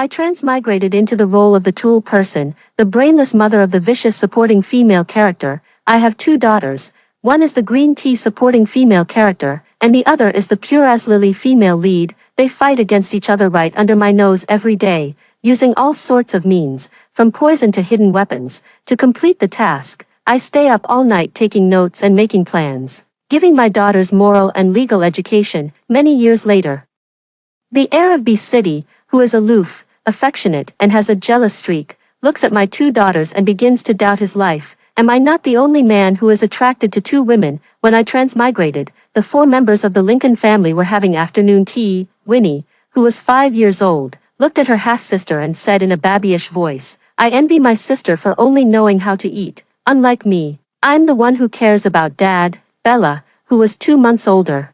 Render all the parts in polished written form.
I transmigrated into the role of the tool person, the brainless mother of the vicious supporting female character. I have two daughters. One is the green tea supporting female character, and the other is the pure as lily female lead. They fight against each other right under my nose every day, using all sorts of means, from poison to hidden weapons. To complete the task, I stay up all night taking notes and making plans, giving my daughters moral and legal education. Many years later, the heir of B City, who is aloof, affectionate, and has a jealous streak, looks at my two daughters and begins to doubt his life. Am I not the only man who is attracted to two women? When I transmigrated, the four members of the Lincoln family were having afternoon tea. Winnie, who was 5 years old, looked at her half-sister and said in a babyish voice, "I envy my sister for only knowing how to eat. Unlike me, I'm the one who cares about Dad." Bella, who was 2 months older,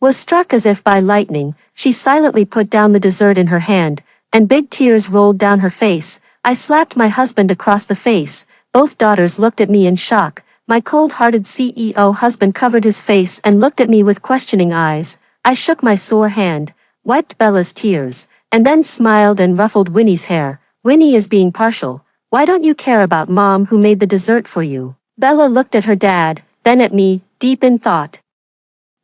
was struck as if by lightning. She silently put down the dessert in her hand, and big tears rolled down her face. I slapped my husband across the face. Both daughters looked at me in shock. My cold-hearted CEO husband covered his face and looked at me with questioning eyes. I shook my sore hand, wiped Bella's tears, and then smiled and ruffled Winnie's hair. "Winnie is being partial. Why don't you care about Mom who made the dessert for you?" Bella looked at her dad, then at me, deep in thought.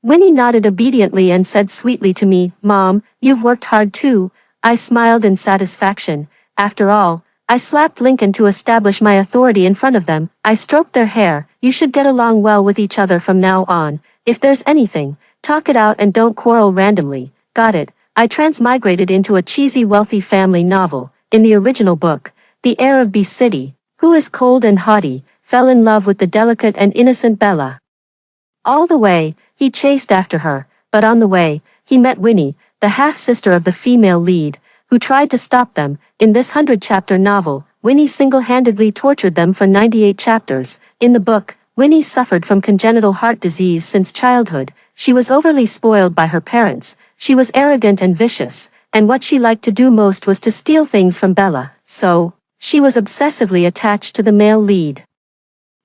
Winnie nodded obediently and said sweetly to me, "Mom, you've worked hard too." I smiled in satisfaction. After all, I slapped Lincoln to establish my authority in front of them. I stroked their hair. "You should get along well with each other from now on. If there's anything, talk it out and don't quarrel randomly." Got it. I transmigrated into a cheesy wealthy family novel. In the original book, the heir of B City, who is cold and haughty, fell in love with the delicate and innocent Bella. All the way, he chased after her, but on the way, he met Winnie, the half-sister of the female lead, who tried to stop them. In this 100-chapter novel, Winnie single-handedly tortured them for 98 chapters. In the book, Winnie suffered from congenital heart disease since childhood. She was overly spoiled by her parents. She was arrogant and vicious, and what she liked to do most was to steal things from Bella. So, she was obsessively attached to the male lead,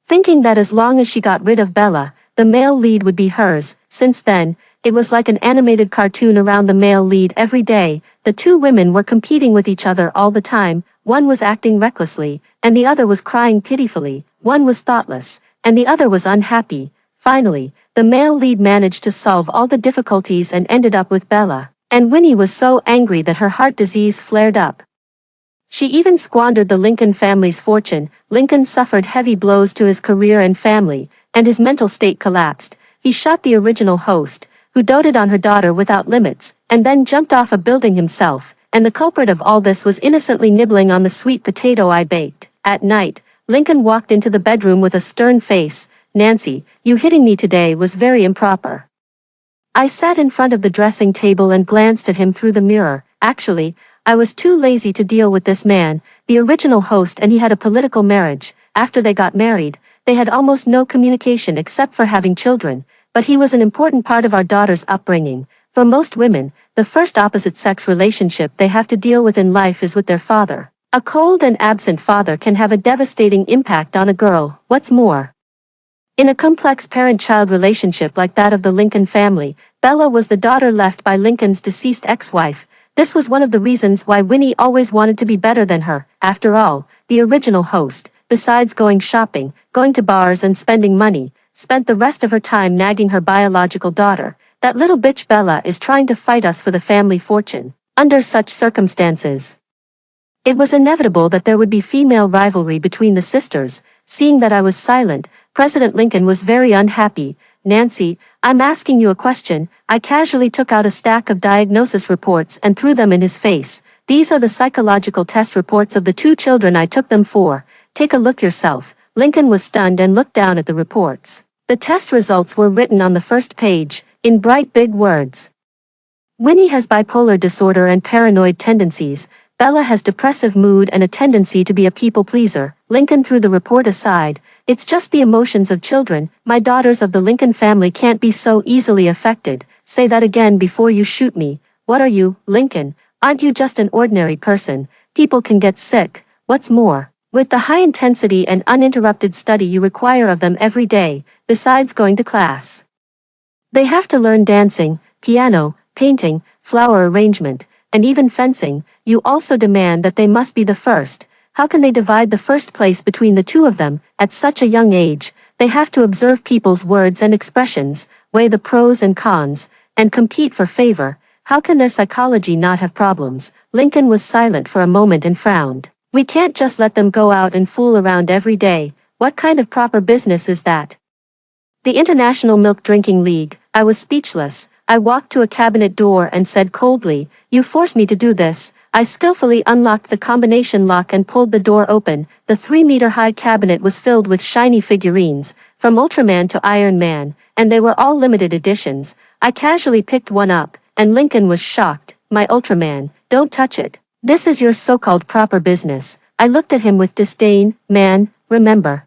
thinking that as long as she got rid of Bella, the male lead would be hers. Since then, it was like an animated cartoon around the male lead every day. The two women were competing with each other all the time. One was acting recklessly, and the other was crying pitifully. One was thoughtless, and the other was unhappy. Finally, the male lead managed to solve all the difficulties and ended up with Bella. And Winnie was so angry that her heart disease flared up. She even squandered the Lincoln family's fortune. Lincoln suffered heavy blows to his career and family, and his mental state collapsed. He shot the original host, who doted on her daughter without limits, and then jumped off a building himself, and the culprit of all this was innocently nibbling on the sweet potato I baked. At night, Lincoln walked into the bedroom with a stern face. "Nancy, you hitting me today was very improper." I sat in front of the dressing table and glanced at him through the mirror. Actually, I was too lazy to deal with this man, the original host, and he had a political marriage. After they got married, they had almost no communication except for having children, but he was an important part of our daughter's upbringing. For most women, the first opposite-sex relationship they have to deal with in life is with their father. A cold and absent father can have a devastating impact on a girl. What's more, in a complex parent-child relationship like that of the Lincoln family, Bella was the daughter left by Lincoln's deceased ex-wife. This was one of the reasons why Winnie always wanted to be better than her. After all, the original host, besides going shopping, going to bars and spending money, spent the rest of her time nagging her biological daughter. "That little bitch Bella is trying to fight us for the family fortune." Under such circumstances, it was inevitable that there would be female rivalry between the sisters. Seeing that I was silent, President Lincoln was very unhappy. "Nancy, I'm asking you a question." I casually took out a stack of diagnosis reports and threw them in his face. "These are the psychological test reports of the two children I took them for. Take a look yourself." Lincoln was stunned and looked down at the reports. The test results were written on the first page, in bright big words. "Winnie has bipolar disorder and paranoid tendencies. Bella has depressive mood and a tendency to be a people-pleaser." Lincoln threw the report aside. "It's just the emotions of children. My daughters of the Lincoln family can't be so easily affected." "Say that again before you shoot me. What are you, Lincoln? Aren't you just an ordinary person? People can get sick. What's more, with the high intensity and uninterrupted study you require of them every day, besides going to class, they have to learn dancing, piano, painting, flower arrangement, and even fencing, you also demand that they must be the first. How can they divide the first place between the two of them, at such a young age? They have to observe people's words and expressions, weigh the pros and cons, and compete for favor. How can their psychology not have problems? Lincoln was silent for a moment and frowned. We can't just let them go out and fool around every day. What kind of proper business is that? The International Milk Drinking League. I was speechless. I walked to a cabinet door and said coldly, "You force me to do this." I skillfully unlocked the combination lock and pulled the door open. The 3-meter-high cabinet was filled with shiny figurines, from Ultraman to Iron Man, and they were all limited editions. I casually picked one up, and Lincoln was shocked. "My Ultraman, don't touch it. This is your so-called proper business." I looked at him with disdain. "Man, remember.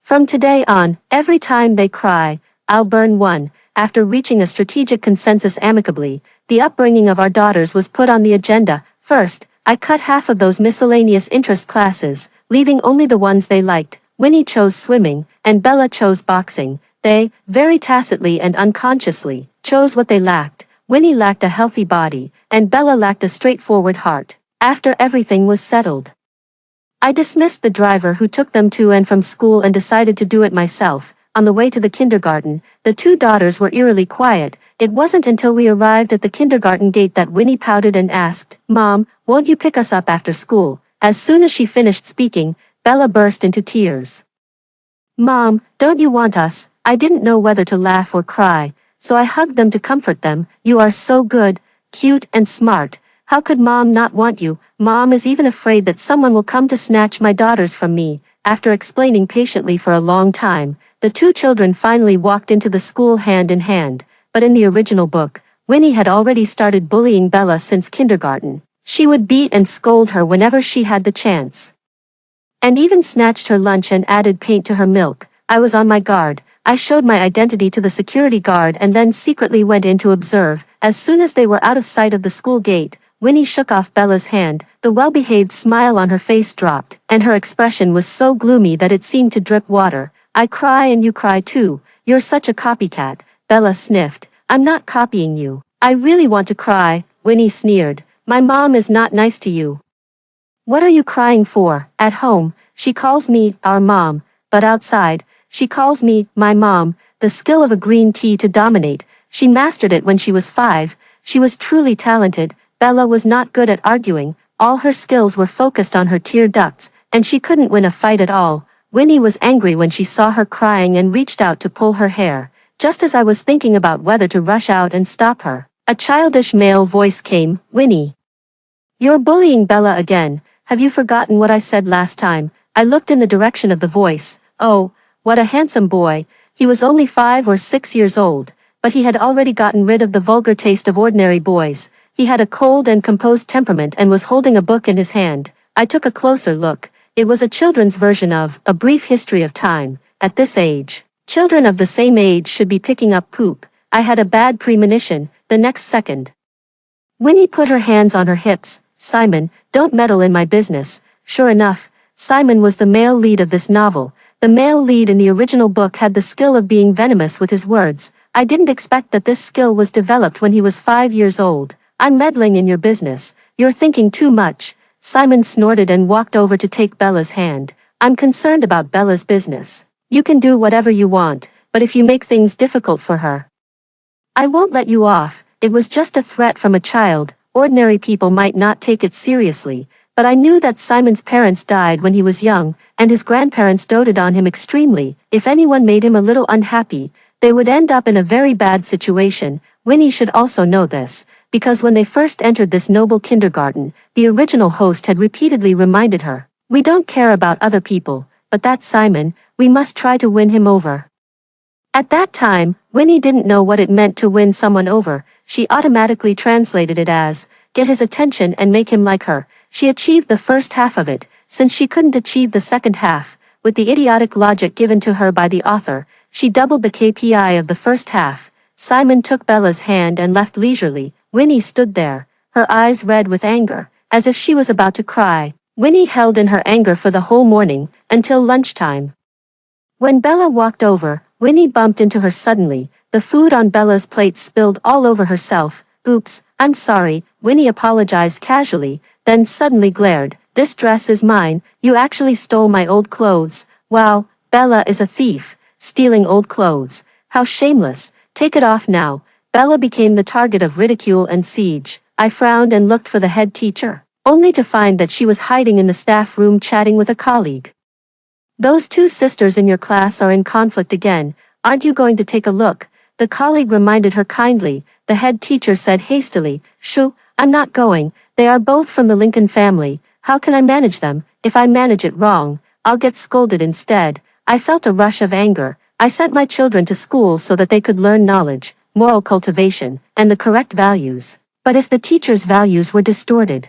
From today on, every time they cry, I'll burn one." After reaching a strategic consensus amicably, the upbringing of our daughters was put on the agenda. First, I cut half of those miscellaneous interest classes, leaving only the ones they liked. Winnie chose swimming, and Bella chose boxing. They, very tacitly and unconsciously, chose what they lacked. Winnie lacked a healthy body, and Bella lacked a straightforward heart. After everything was settled, I dismissed the driver who took them to and from school and decided to do it myself. On the way to the kindergarten, the two daughters were eerily quiet. It wasn't until we arrived at the kindergarten gate that Winnie pouted and asked, "Mom, won't you pick us up after school?" As soon as she finished speaking, Bella burst into tears. "Mom, don't you want us?" I didn't know whether to laugh or cry, so I hugged them to comfort them. "You are so good, cute and smart. How could Mom not want you? Mom is even afraid that someone will come to snatch my daughters from me." After explaining patiently for a long time, the two children finally walked into the school hand in hand. But in the original book, Winnie had already started bullying Bella since kindergarten. She would beat and scold her whenever she had the chance, and even snatched her lunch and added paint to her milk. I was on my guard. I showed my identity to the security guard and then secretly went in to observe. As soon as they were out of sight of the school gate, Winnie shook off Bella's hand. The well-behaved smile on her face dropped, and her expression was so gloomy that it seemed to drip water. "I cry and you cry too. You're such a copycat," Bella sniffed. "I'm not copying you. I really want to cry," Winnie sneered. "My mom is not nice to you." "What are you crying for?" "At home, she calls me our mom, but outside, she calls me my mom." The skill of a green tea to dominate. She mastered it when she was 5. She was truly talented. Bella was not good at arguing. All her skills were focused on her tear ducts, and she couldn't win a fight at all. Winnie was angry when she saw her crying and reached out to pull her hair. Just as I was thinking about whether to rush out and stop her, a childish male voice came. "Winnie, you're bullying Bella again. Have you forgotten what I said last time?" I looked in the direction of the voice. Oh, what a handsome boy. He was only 5 or 6 years old, but he had already gotten rid of the vulgar taste of ordinary boys. He had a cold and composed temperament and was holding a book in his hand. I took a closer look. It was a children's version of A Brief History of Time. At this age, children of the same age should be picking up poop. I had a bad premonition. The next second, Winnie put her hands on her hips. "Simon, don't meddle in my business." Sure enough, Simon was the male lead of this novel. The male lead in the original book had the skill of being venomous with his words. I didn't expect that this skill was developed when he was 5 years old. "I'm meddling in your business. You're thinking too much." Simon snorted and walked over to take Bella's hand. "I'm concerned about Bella's business. You can do whatever you want, but if you make things difficult for her, I won't let you off." It was just a threat from a child. Ordinary people might not take it seriously, but I knew that Simon's parents died when he was young, and his grandparents doted on him extremely. If anyone made him a little unhappy, they would end up in a very bad situation. Winnie should also know this, because when they first entered this noble kindergarten, the original host had repeatedly reminded her, "We don't care about other people, but that Simon, we must try to win him over." At that time, Winnie didn't know what it meant to win someone over. She automatically translated it as, get his attention and make him like her. She achieved the first half of it, since she couldn't achieve the second half. With the idiotic logic given to her by the author, she doubled the KPI of the first half. Simon took Bella's hand and left leisurely. Winnie stood there, her eyes red with anger, as if she was about to cry. Winnie held in her anger for the whole morning, until lunchtime. When Bella walked over, Winnie bumped into her suddenly. The food on Bella's plate spilled all over herself. "Oops, I'm sorry," Winnie apologized casually, then suddenly glared. This dress is mine, you actually stole my old clothes. Wow, Bella is a thief, stealing old clothes. How shameless, take it off now. Bella became the target of ridicule and siege. I frowned and looked for the head teacher, only to find that she was hiding in the staff room chatting with a colleague. Those two sisters in your class are in conflict again, aren't you going to take a look? The colleague reminded her kindly. The head teacher said hastily, Shoo, I'm not going, they are both from the Lincoln family, how can I manage them? If I manage it wrong, I'll get scolded instead. I felt a rush of anger. I sent my children to school so that they could learn knowledge, moral cultivation, and the correct values. But if the teacher's values were distorted,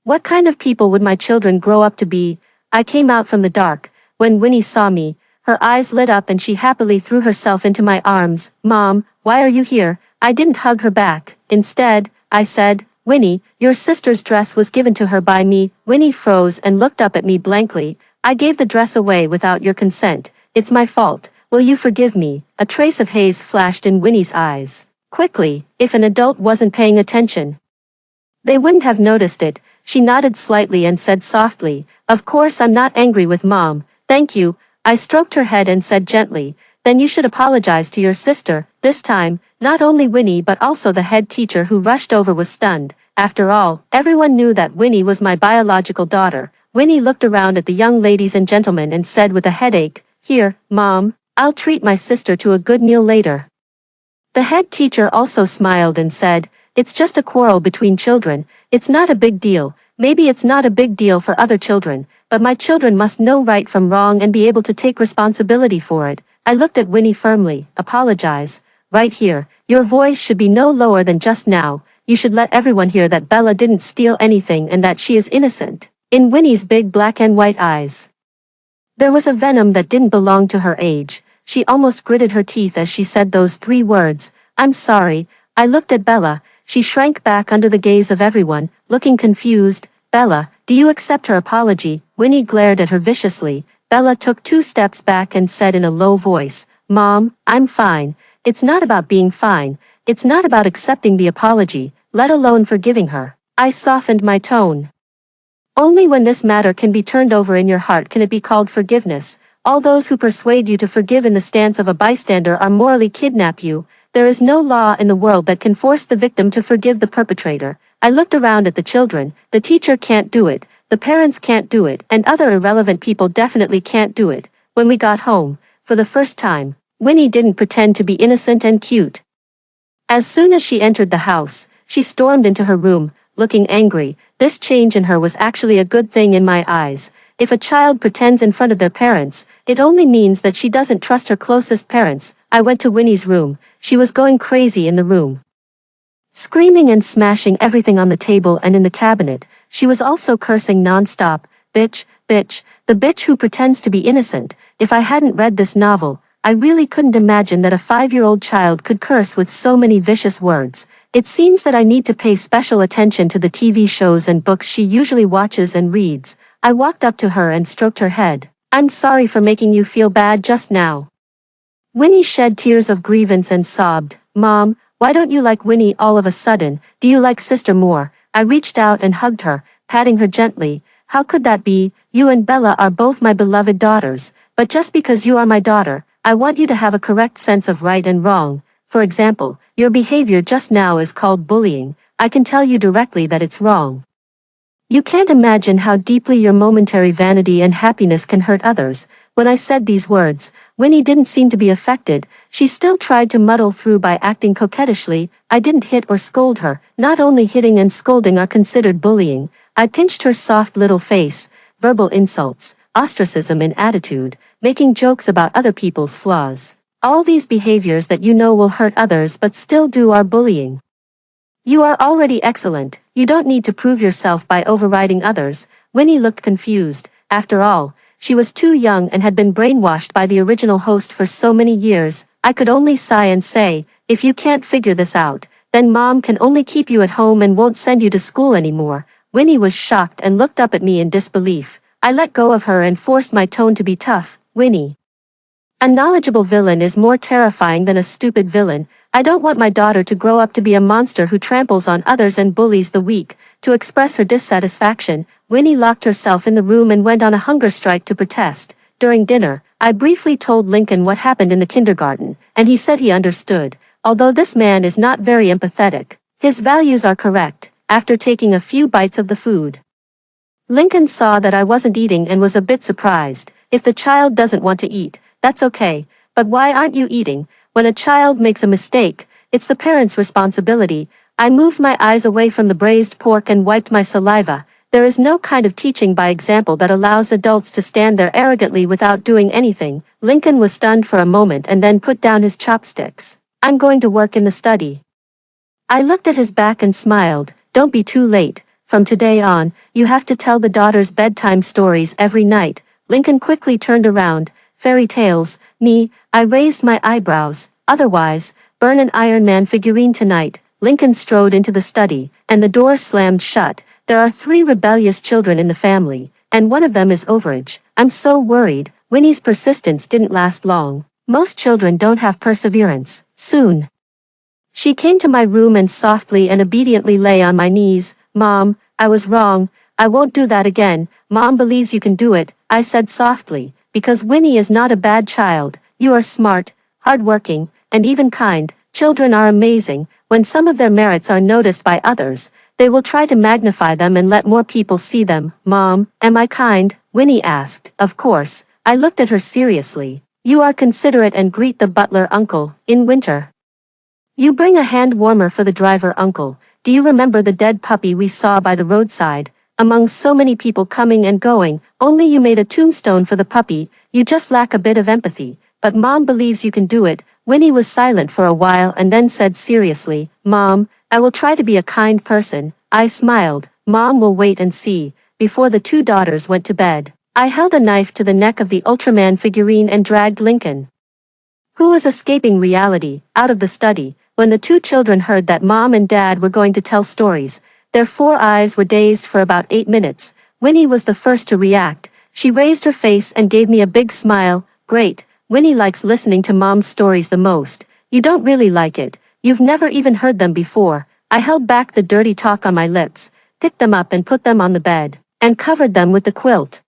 what kind of people would my children grow up to be? I came out from the dark. When Winnie saw me, her eyes lit up and she happily threw herself into my arms. Mom, why are you here? I didn't hug her back. Instead, I said, Winnie, your sister's dress was given to her by me. Winnie froze and looked up at me blankly. I gave the dress away without your consent. It's my fault. Will you forgive me? A trace of haze flashed in Winnie's eyes. Quickly, if an adult wasn't paying attention, they wouldn't have noticed it. She nodded slightly and said softly, Of course I'm not angry with Mom. Thank you. I stroked her head and said gently, Then you should apologize to your sister. This time, not only Winnie but also the head teacher who rushed over was stunned. After all, everyone knew that Winnie was my biological daughter. Winnie looked around at the young ladies and gentlemen and said with a headache, Here, Mom, I'll treat my sister to a good meal later. The head teacher also smiled and said, It's just a quarrel between children. It's not a big deal. Maybe it's not a big deal for other children, but my children must know right from wrong and be able to take responsibility for it. I looked at Winnie firmly. Apologize. Right here. Your voice should be no lower than just now. You should let everyone hear that Bella didn't steal anything and that she is innocent. In Winnie's big black and white eyes, there was a venom that didn't belong to her age. She almost gritted her teeth as she said those 3 words. I'm sorry. I looked at Bella. She shrank back under the gaze of everyone, looking confused. Bella, do you accept her apology? Winnie glared at her viciously. Bella took 2 steps back and said in a low voice, Mom, I'm fine. It's not about being fine. It's not about accepting the apology, let alone forgiving her. I softened my tone. Only when this matter can be turned over in your heart can it be called forgiveness. All those who persuade you to forgive in the stance of a bystander are morally kidnap you. There is no law in the world that can force the victim to forgive the perpetrator. I looked around at the children. The teacher can't do it, the parents can't do it, and other irrelevant people definitely can't do it. When we got home, for the first time, Winnie didn't pretend to be innocent and cute. As soon as she entered the house, she stormed into her room, looking angry. This change in her was actually a good thing in my eyes. If a child pretends in front of their parents, it only means that she doesn't trust her closest parents. I went to Winnie's room. She was going crazy in the room, screaming and smashing everything on the table and in the cabinet. She was also cursing non-stop. Bitch, bitch, the bitch who pretends to be innocent. If I hadn't read this novel, I really couldn't imagine that a 5-year-old child could curse with so many vicious words. It seems that I need to pay special attention to the TV shows and books she usually watches and reads. I walked up to her and stroked her head. I'm sorry for making you feel bad just now. Winnie shed tears of grievance and sobbed. Mom, why don't you like Winnie all of a sudden? Do you like sister more? I reached out and hugged her, patting her gently. How could that be? You and Bella are both my beloved daughters, but just because you are my daughter, I want you to have a correct sense of right and wrong. For example, your behavior just now is called bullying. I can tell you directly that it's wrong. You can't imagine how deeply your momentary vanity and happiness can hurt others. When I said these words, Winnie didn't seem to be affected. She still tried to muddle through by acting coquettishly. I didn't hit or scold her. Not only hitting and scolding are considered bullying. I pinched her soft little face. Verbal insults, ostracism in attitude, making jokes about other people's flaws. All these behaviors that you know will hurt others but still do are bullying. You are already excellent. You don't need to prove yourself by overriding others. Winnie looked confused. After all, she was too young and had been brainwashed by the original host for so many years. I could only sigh and say, if you can't figure this out, then Mom can only keep you at home and won't send you to school anymore. Winnie was shocked and looked up at me in disbelief. I let go of her and forced my tone to be tough. Winnie, a knowledgeable villain is more terrifying than a stupid villain. I don't want my daughter to grow up to be a monster who tramples on others and bullies the weak. To express her dissatisfaction, Winnie locked herself in the room and went on a hunger strike to protest. During dinner, I briefly told Lincoln what happened in the kindergarten, and he said he understood. Although this man is not very empathetic, his values are correct. After taking a few bites of the food, Lincoln saw that I wasn't eating and was a bit surprised. If the child doesn't want to eat, that's okay. But why aren't you eating? When a child makes a mistake, it's the parent's responsibility. I moved my eyes away from the braised pork and wiped my saliva. There is no kind of teaching by example that allows adults to stand there arrogantly without doing anything. Lincoln was stunned for a moment and then put down his chopsticks. I'm going to work in the study. I looked at his back and smiled. Don't be too late. From today on, you have to tell the daughters bedtime stories every night. Lincoln quickly turned around. Fairy tales, me, I raised my eyebrows. Otherwise, burn an Iron Man figurine tonight. Lincoln strode into the study, and the door slammed shut. There are 3 rebellious children in the family, and one of them is overage. I'm so worried. Winnie's persistence didn't last long. Most children don't have perseverance. Soon, she came to my room and softly and obediently lay on my knees. Mom, I was wrong. I won't do that again. Mom believes you can do it, I said softly. Because Winnie is not a bad child. You are smart, hardworking, and even kind. Children are amazing. When some of their merits are noticed by others, they will try to magnify them and let more people see them. Mom, am I kind? Winnie asked. Of course. I looked at her seriously. You are considerate and greet the butler uncle. In winter, you bring a hand warmer for the driver uncle. Do you remember the dead puppy we saw by the roadside? Among so many people coming and going, only you made a tombstone for the puppy. You just lack a bit of empathy. But Mom believes you can do it. Winnie was silent for a while and then said seriously, Mom, I will try to be a kind person. I smiled. Mom will wait and see. Before the 2 daughters went to bed, I held a knife to the neck of the Ultraman figurine and dragged Lincoln, who was escaping reality, out of the study. When the 2 children heard that Mom and Dad were going to tell stories, their 4 eyes were dazed for about 8 minutes. Winnie was the first to react. She raised her face and gave me a big smile. Great. Winnie likes listening to Mom's stories the most. You don't really like it. You've never even heard them before. I held back the dirty talk on my lips, picked them up and put them on the bed, and covered them with the quilt.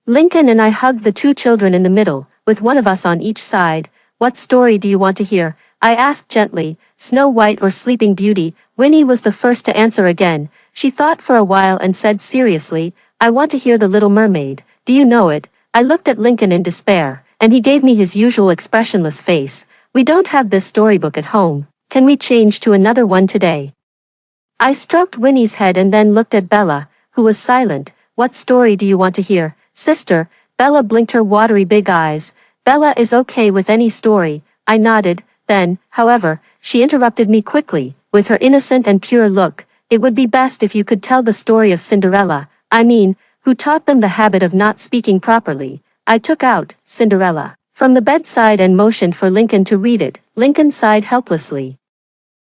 Lincoln and I hugged the 2 children in the middle, with one of us on each side. What story do you want to hear? I asked gently. Snow White or Sleeping Beauty? Winnie was the first to answer again. She thought for a while and said seriously, I want to hear The Little Mermaid. Do you know it? I looked at Lincoln in despair, and he gave me his usual expressionless face. We don't have this storybook at home. Can we change to another one today? I stroked Winnie's head and then looked at Bella, who was silent. What story do you want to hear, sister? Bella blinked her watery big eyes. Bella is okay with any story. I nodded. Then, however, she interrupted me quickly, with her innocent and pure look. It would be best if you could tell the story of Cinderella. I mean, who taught them the habit of not speaking properly. I took out Cinderella from the bedside and motioned for Lincoln to read it. Lincoln sighed helplessly.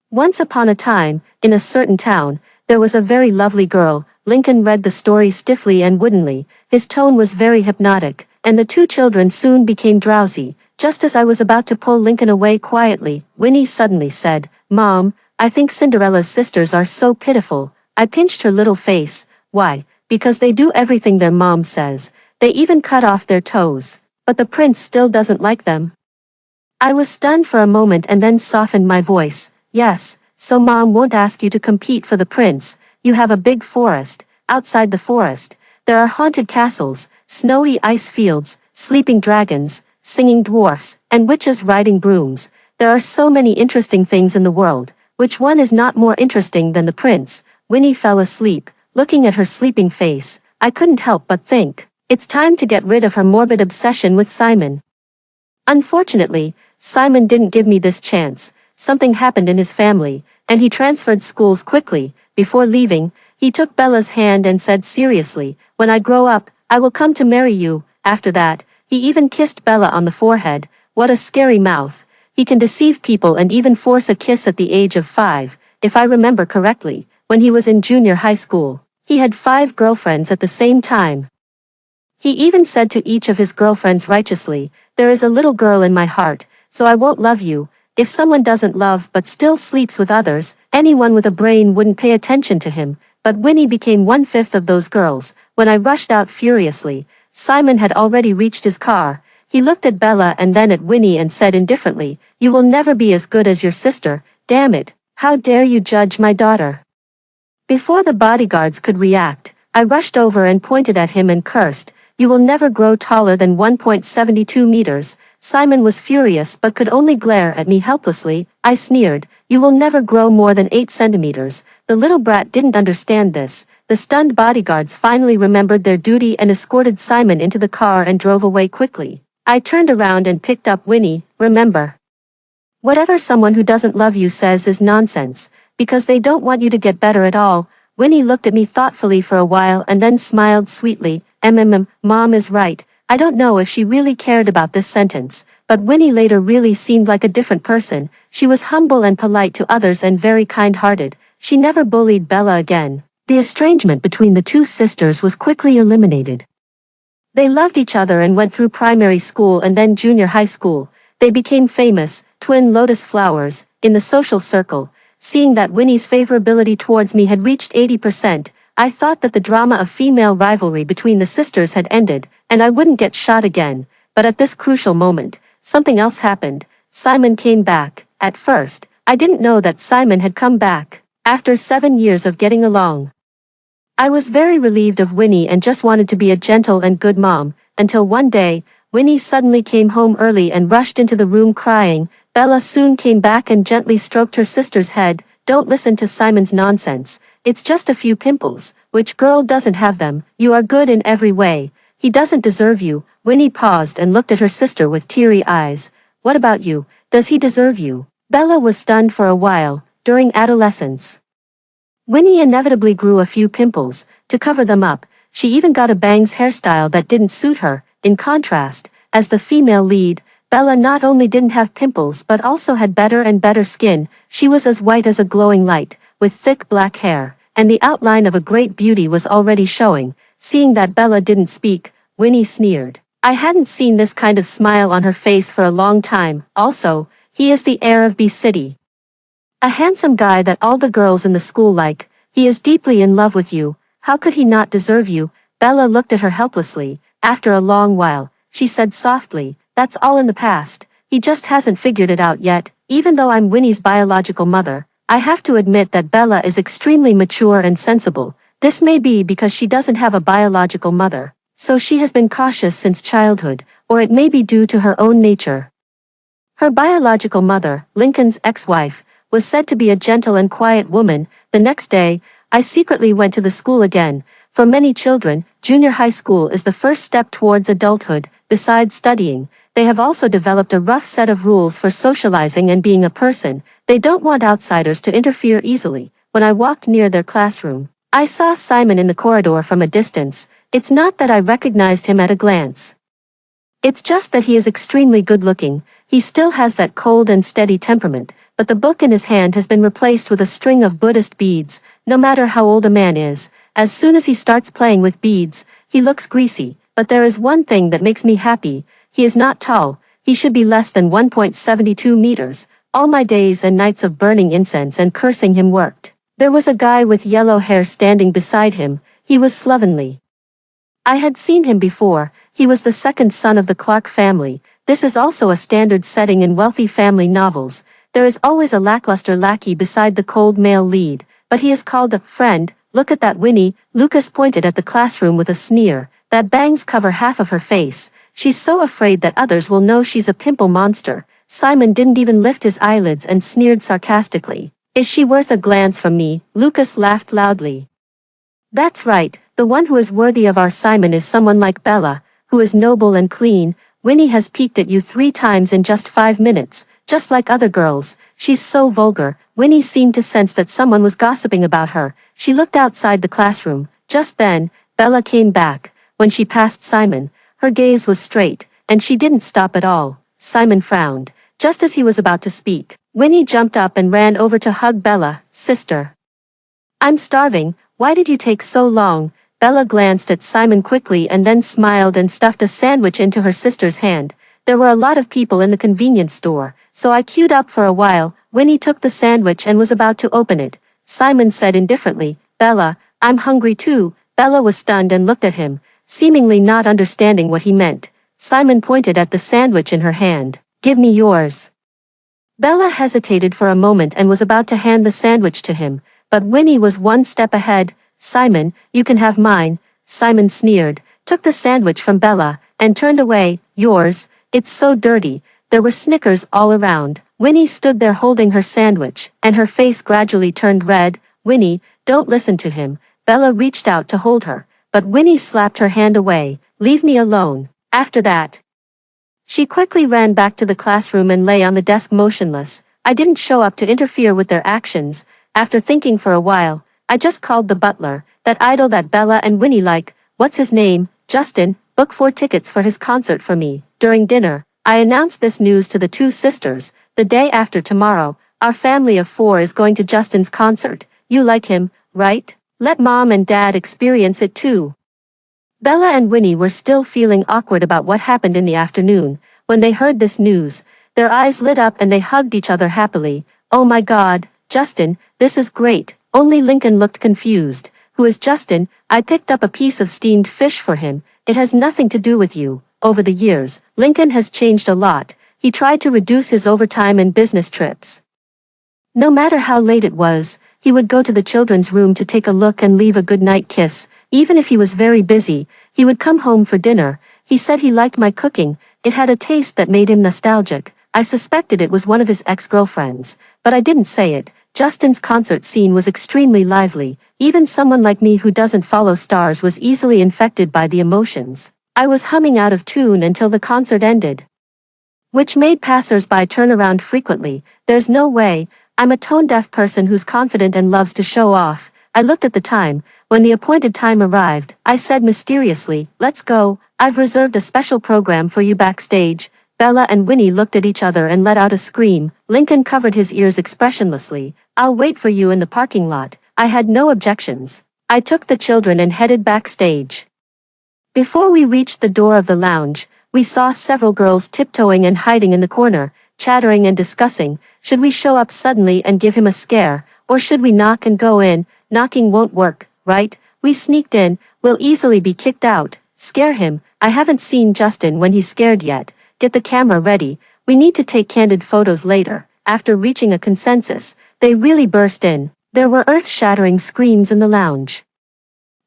Once upon a time, in a certain town, there was a very lovely girl. Lincoln read the story stiffly and woodenly. His tone was very hypnotic, and the 2 children soon became drowsy. Just as I was about to pull Lincoln away quietly, Winnie suddenly said, Mom, I think Cinderella's sisters are so pitiful. I pinched her little face. Why? Because they do everything their mom says. They even cut off their toes. But the prince still doesn't like them. I was stunned for a moment and then softened my voice. Yes, so Mom won't ask you to compete for the prince. You have a big forest. Outside the forest, there are haunted castles, snowy ice fields, sleeping dragons, singing dwarfs, and witches riding brooms. There are so many interesting things in the world. Which one is not more interesting than the prince? Winnie fell asleep, looking at her sleeping face. I couldn't help but think, it's time to get rid of her morbid obsession with Simon. Unfortunately, Simon didn't give me this chance. Something happened in his family, and he transferred schools quickly. Before leaving, he took Bella's hand and said seriously, when I grow up, I will come to marry you. After that, he even kissed Bella on the forehead. What a scary mouth. He can deceive people and even force a kiss at the age of 5. If I remember correctly, when he was in junior high school, he had 5 girlfriends at the same time. He even said to each of his girlfriends righteously, there is a little girl in my heart, so I won't love you. If someone doesn't love but still sleeps with others, anyone with a brain wouldn't pay attention to him, but Winnie became one-fifth of those girls. When I rushed out furiously, Simon had already reached his car. He looked at Bella and then at Winnie and said indifferently, "You will never be as good as your sister, damn it, how dare you judge my daughter?" Before the bodyguards could react, I rushed over and pointed at him and cursed, "You will never grow taller than 1.72 meters. Simon was furious but could only glare at me helplessly. I sneered, "You will never grow more than 8 centimeters. The little brat didn't understand this. The stunned bodyguards finally remembered their duty and escorted Simon into the car and drove away quickly. I turned around and picked up Winnie. "Remember, whatever someone who doesn't love you says is nonsense, because they don't want you to get better at all." Winnie looked at me thoughtfully for a while and then smiled sweetly. Mom is right. I don't know if she really cared about this sentence, but Winnie later really seemed like a different person. She was humble and polite to others and very kind-hearted. She never bullied Bella again. The estrangement between the two sisters was quickly eliminated. They loved each other and went through primary school and then junior high school. They became famous, twin lotus flowers, in the social circle. Seeing that Winnie's favorability towards me had reached 80%, I thought that the drama of female rivalry between the sisters had ended, and I wouldn't get shot again. But at this crucial moment, something else happened. Simon came back. At first, I didn't know that Simon had come back. After 7 years of getting along, I was very relieved of Winnie and just wanted to be a gentle and good mom, until one day, Winnie suddenly came home early and rushed into the room crying. Bella soon came back and gently stroked her sister's head. "Don't listen to Simon's nonsense. It's just a few pimples. Which girl doesn't have them? You are good in every way. He doesn't deserve you." Winnie paused and looked at her sister with teary eyes. "What about you? Does he deserve you?" Bella was stunned for a while. During adolescence, Winnie inevitably grew a few pimples. To cover them up, she even got a bangs hairstyle that didn't suit her. In contrast, as the female lead, Bella not only didn't have pimples but also had better and better skin. She was as white as a glowing light, with thick black hair, and the outline of a great beauty was already showing. Seeing that Bella didn't speak, Winnie sneered. I hadn't seen this kind of smile on her face for a long time. "Also, he is the heir of B City. A handsome guy that all the girls in the school like. He is deeply in love with you. How could he not deserve you?" Bella looked at her helplessly. After a long while, she said softly, "That's all in the past. He just hasn't figured it out yet." Even though I'm Winnie's biological mother, I have to admit that Bella is extremely mature and sensible. This may be because she doesn't have a biological mother, so she has been cautious since childhood, or it may be due to her own nature. Her biological mother, Lincoln's ex-wife, was said to be a gentle and quiet woman. The next day, I secretly went to the school again. For many children, junior high school is the first step towards adulthood. Besides studying, they have also developed a rough set of rules for socializing and being a person. They don't want outsiders to interfere easily. When I walked near their classroom, I saw Simon in the corridor from a distance. It's not that I recognized him at a glance. It's just that he is extremely good-looking. He still has that cold and steady temperament, but the book in his hand has been replaced with a string of Buddhist beads. No matter how old a man is, as soon as he starts playing with beads, he looks greasy. But there is one thing that makes me happy. He is not tall. He should be less than 1.72 meters. All my days and nights of burning incense and cursing him worked. There was a guy with yellow hair standing beside him. He was slovenly. I had seen him before. He was the second son of the Clark family. This is also a standard setting in wealthy family novels. There is always a lackluster lackey beside the cold male lead, but he is called a friend. "Look at that Winnie." Lucas pointed at the classroom with a sneer. "That bangs cover half of her face. She's so afraid that others will know she's a pimple monster." Simon didn't even lift his eyelids and sneered sarcastically. "Is she worth a glance from me?" Lucas laughed loudly. "That's right, the one who is worthy of our Simon is someone like Bella, who is noble and clean. Winnie has peeked at you 3 times in just 5 minutes, just like other girls. She's so vulgar." Winnie seemed to sense that someone was gossiping about her. She looked outside the classroom. Just then, Bella came back. When she passed Simon, her gaze was straight, and she didn't stop at all. Simon frowned. Just as he was about to speak, Winnie jumped up and ran over to hug Bella. "Sister, I'm starving. Why did you take so long?" Bella glanced at Simon quickly and then smiled and stuffed a sandwich into her sister's hand. There were a lot of people in the convenience store, so I queued up for a while. Winnie took the sandwich and was about to open it. Simon said indifferently, "Bella, I'm hungry too." Bella was stunned and looked at him, seemingly not understanding what he meant. Simon pointed at the sandwich in her hand. "Give me yours." Bella hesitated for a moment and was about to hand the sandwich to him, but Winnie was one step ahead. "Simon, you can have mine." Simon sneered, took the sandwich from Bella, and turned away. "Yours? It's so dirty." There were snickers all around. Winnie stood there holding her sandwich, and her face gradually turned red. "Winnie, don't listen to him." Bella reached out to hold her, but Winnie slapped her hand away. "Leave me alone." After that, she quickly ran back to the classroom and lay on the desk motionless. I didn't show up to interfere with their actions. After thinking for a while, I just called the butler, that idol that Bella and Winnie like. "What's his name?" "Justin. Book 4 tickets for his concert for me." During dinner, I announced this news to the two sisters. "The day after tomorrow, our family of 4 is going to Justin's concert. You like him, right? Let Mom and Dad experience it too." Bella and Winnie were still feeling awkward about what happened in the afternoon. When they heard this news, their eyes lit up and they hugged each other happily. "Oh my God, Justin, this is great." Only Lincoln looked confused. "Who is Justin?" "I picked up a piece of steamed fish for him. It has nothing to do with you." Over the years, Lincoln has changed a lot. He tried to reduce his overtime and business trips. No matter how late it was, he would go to the children's room to take a look and leave a goodnight kiss. Even if he was very busy, he would come home for dinner. He said he liked my cooking. It had a taste that made him nostalgic. I suspected it was one of his ex-girlfriends, but I didn't say it. Justin's concert scene was extremely lively. Even someone like me who doesn't follow stars was easily infected by the emotions. I was humming out of tune until the concert ended, which made passers-by turn around frequently. "There's no way. I'm a tone-deaf person who's confident and loves to show off." I looked at the time. When the appointed time arrived, I said mysteriously, "Let's go. I've reserved a special program for you backstage." Bella and Winnie looked at each other and let out a scream. Lincoln covered his ears expressionlessly. "I'll wait for you in the parking lot." I had no objections. I took the children and headed backstage. Before we reached the door of the lounge, we saw several girls tiptoeing and hiding in the corner, chattering and discussing. Should we show up suddenly and give him a scare, or should we knock and go in? Knocking won't work, right? We sneaked in. We'll easily be kicked out. Scare him. I haven't seen Justin when he's scared yet. Get the camera ready. We need to take candid photos later. After reaching a consensus, they really burst in. There were earth-shattering screams in the lounge.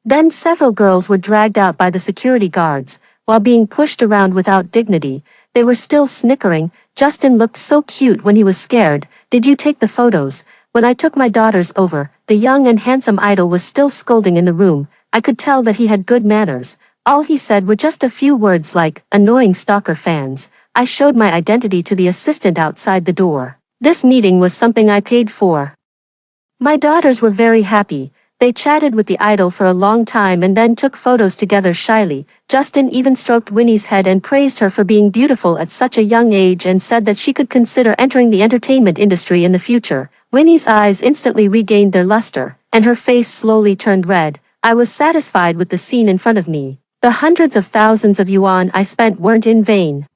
Then several girls were dragged out by the security guards. While being pushed around without dignity, they were still snickering. "Justin looked so cute when he was scared." "Did you take the photos?" When I took my daughters over, the young and handsome idol was still scolding in the room. I could tell that he had good manners. All he said were just a few words like, "Annoying stalker fans." I showed my identity to the assistant outside the door. This meeting was something I paid for. My daughters were very happy. They chatted with the idol for a long time and then took photos together shyly. Justin even stroked Winnie's head and praised her for being beautiful at such a young age and said that she could consider entering the entertainment industry in the future. Winnie's eyes instantly regained their luster, and her face slowly turned red. I was satisfied with the scene in front of me. The hundreds of thousands of yuan I spent weren't in vain.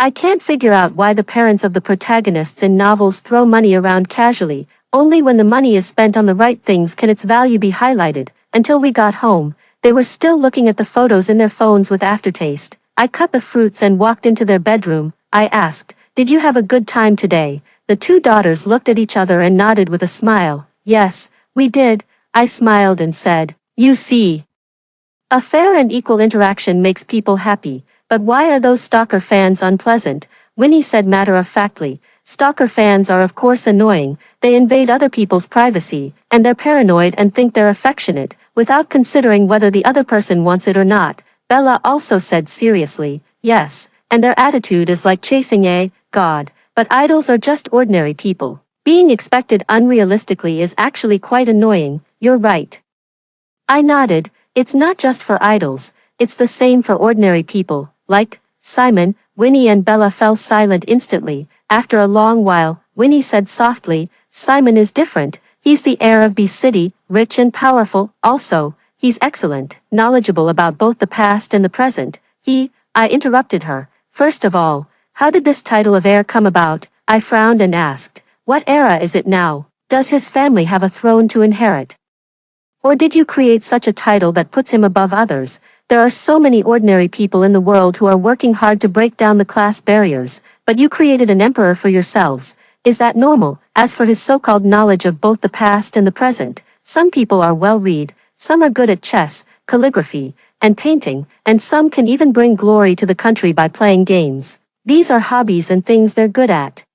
I can't figure out why the parents of the protagonists in novels throw money around casually. Only when the money is spent on the right things can its value be highlighted. Until we got home, they were still looking at the photos in their phones with aftertaste. I cut the fruits and walked into their bedroom. I asked, "Did you have a good time today?" The two daughters looked at each other and nodded with a smile. "Yes, we did." I smiled and said, "You see, a fair and equal interaction makes people happy. But why are those stalker fans unpleasant?" Winnie said matter-of-factly. "Stalker fans are of course annoying. They invade other people's privacy, and they're paranoid and think they're affectionate, without considering whether the other person wants it or not." Bella also said seriously, "Yes, and their attitude is like chasing a god. But idols are just ordinary people. Being expected unrealistically is actually quite annoying." "You're right." I nodded. "It's not just for idols, it's the same for ordinary people, like Simon." Winnie and Bella fell silent instantly. After a long while, Winnie said softly, "Simon is different. He's the heir of B City, rich and powerful. Also, he's excellent, knowledgeable about both the past and the present. I interrupted her. "First of all, how did this title of heir come about?" I frowned and asked, "What era is it now? Does his family have a throne to inherit? Or did you create such a title that puts him above others? There are so many ordinary people in the world who are working hard to break down the class barriers, but you created an emperor for yourselves. Is that normal?" As for his so-called knowledge of both the past and the present, some people are well-read, some are good at chess, calligraphy, and painting, and some can even bring glory to the country by playing games. These are hobbies and things they're good at.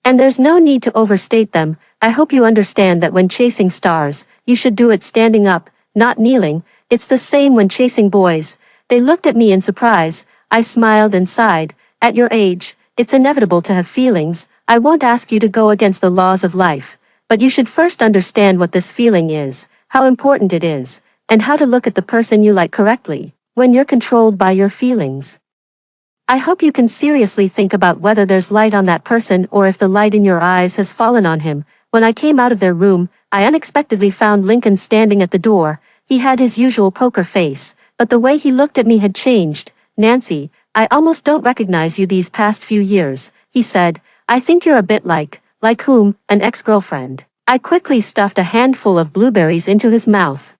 And there's no need to overstate them. I hope you understand that when chasing stars, you should do it standing up, not kneeling. It's the same when chasing boys. They looked at me in surprise. I smiled and sighed. At your age, it's inevitable to have feelings. I won't ask you to go against the laws of life, but you should first understand what this feeling is, how important it is, and how to look at the person you like correctly, when you're controlled by your feelings. I hope you can seriously think about whether there's light on that person or if the light in your eyes has fallen on him. When I came out of their room, I unexpectedly found Lincoln standing at the door. He had his usual poker face, but the way he looked at me had changed. "Nancy, I almost don't recognize you these past few years," he said. "I think you're a bit like whom, an ex-girlfriend." I quickly stuffed a handful of blueberries into his mouth.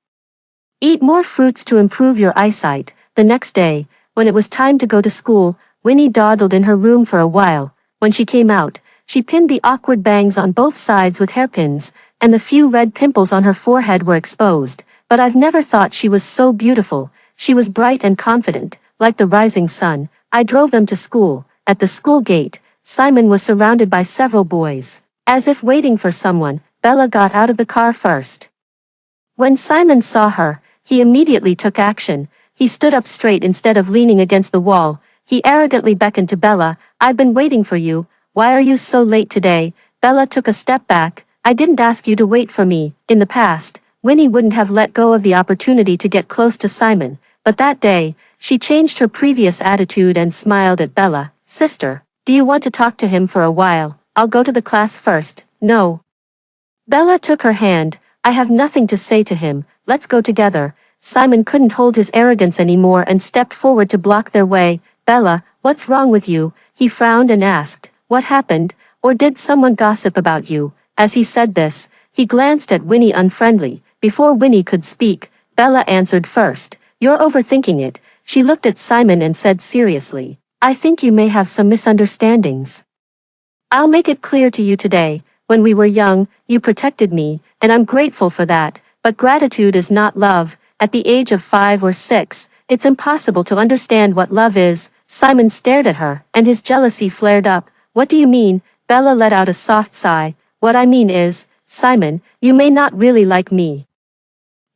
"Eat more fruits to improve your eyesight." The next day, when it was time to go to school, Winnie dawdled in her room for a while. When she came out, she pinned the awkward bangs on both sides with hairpins, and the few red pimples on her forehead were exposed. But I've never thought she was so beautiful. She was bright and confident, like the rising sun. I drove them to school. At the school gate, Simon was surrounded by several boys. As if waiting for someone, Bella got out of the car first. When Simon saw her, he immediately took action. He stood up straight instead of leaning against the wall. He arrogantly beckoned to Bella. "I've been waiting for you. Why are you so late today?" Bella took a step back. "I didn't ask you to wait for me." In the past, Winnie wouldn't have let go of the opportunity to get close to Simon, but that day, she changed her previous attitude and smiled at Bella. "Sister, do you want to talk to him for a while? I'll go to the class first." "No." Bella took her hand. "I have nothing to say to him. Let's go together." Simon couldn't hold his arrogance anymore and stepped forward to block their way. "Bella, what's wrong with you?" He frowned and asked, "What happened? Or did someone gossip about you?" As he said this, he glanced at Winnie unfriendly. Before Winnie could speak, Bella answered first. "You're overthinking it." She looked at Simon and said seriously, "I think you may have some misunderstandings. I'll make it clear to you today. When we were young, you protected me, and I'm grateful for that, but gratitude is not love. At the age of 5 or 6, it's impossible to understand what love is." Simon stared at her, and his jealousy flared up. "What do you mean?" Bella let out a soft sigh. "What I mean is, Simon, you may not really like me.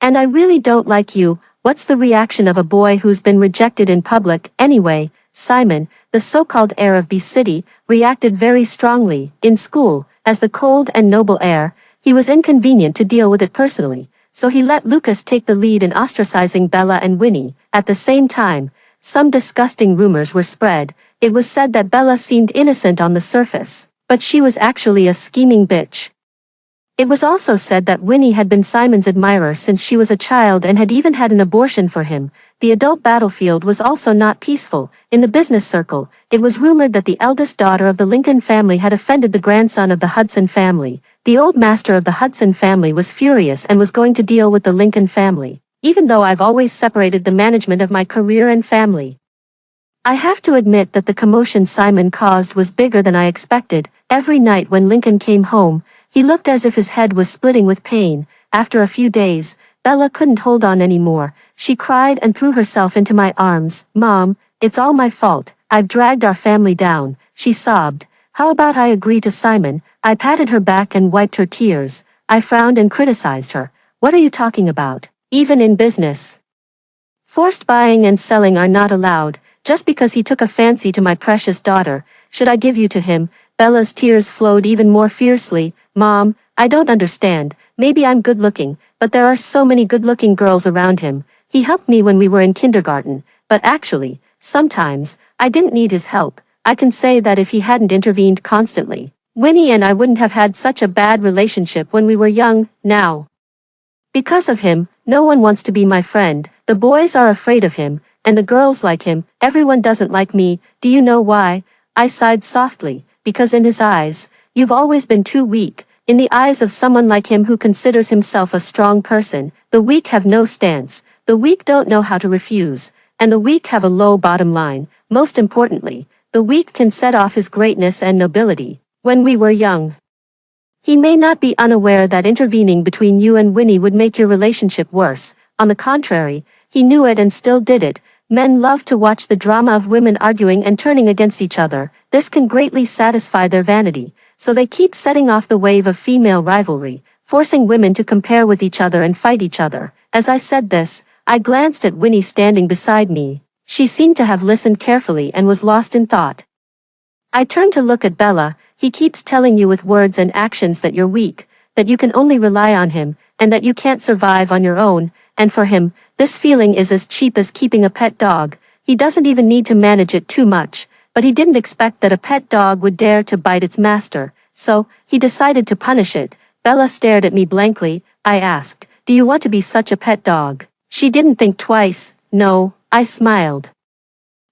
And I really don't like you." What's the reaction of a boy who's been rejected in public, anyway? Simon, the so-called heir of B City, reacted very strongly. In school, as the cold and noble heir, he was inconvenient to deal with it personally, so he let Lucas take the lead in ostracizing Bella and Winnie. At the same time, some disgusting rumors were spread. It was said that Bella seemed innocent on the surface, but she was actually a scheming bitch. It was also said that Winnie had been Simon's admirer since she was a child and had even had an abortion for him. The adult battlefield was also not peaceful. In the business circle, it was rumored that the eldest daughter of the Lincoln family had offended the grandson of the Hudson family. The old master of the Hudson family was furious and was going to deal with the Lincoln family, even though I've always separated the management of my career and family. I have to admit that the commotion Simon caused was bigger than I expected. Every night when Lincoln came home, he looked as if his head was splitting with pain. After a few days, Bella couldn't hold on anymore. She cried and threw herself into my arms. "Mom, it's all my fault. I've dragged our family down," she sobbed. "How about I agree to Simon?" I patted her back and wiped her tears. I frowned and criticized her. "What are you talking about? Even in business, forced buying and selling are not allowed. Just because he took a fancy to my precious daughter, should I give you to him?" Bella's tears flowed even more fiercely. "Mom, I don't understand. Maybe I'm good-looking, but there are so many good-looking girls around him. He helped me when we were in kindergarten, but actually, sometimes, I didn't need his help. I can say that if he hadn't intervened constantly, Winnie and I wouldn't have had such a bad relationship when we were young. Now, because of him, no one wants to be my friend. The boys are afraid of him, and the girls like him. Everyone doesn't like me. Do you know why?" I sighed softly. because in his eyes, you've always been too weak. In the eyes of someone like him who considers himself a strong person, the weak have no stance, the weak don't know how to refuse, and the weak have a low bottom line. Most importantly, the weak can set off his greatness and nobility. When we were young, he may not be unaware that intervening between you and Winnie would make your relationship worse. On the contrary, he knew it and still did it. Men love to watch the drama of women arguing and turning against each other. This can greatly satisfy their vanity, so they keep setting off the wave of female rivalry, forcing women to compare with each other and fight each other. As I said this, I glanced at Winnie standing beside me. She seemed to have listened carefully and was lost in thought. I turned to look at Bella. He keeps telling you with words and actions that you're weak, that you can only rely on him, and that you can't survive on your own, and for him, this feeling is as cheap as keeping a pet dog. He doesn't even need to manage it too much, but he didn't expect that a pet dog would dare to bite its master, so he decided to punish it. Bella stared at me blankly. I asked, "Do you want to be such a pet dog?" She didn't think twice. "No," I smiled.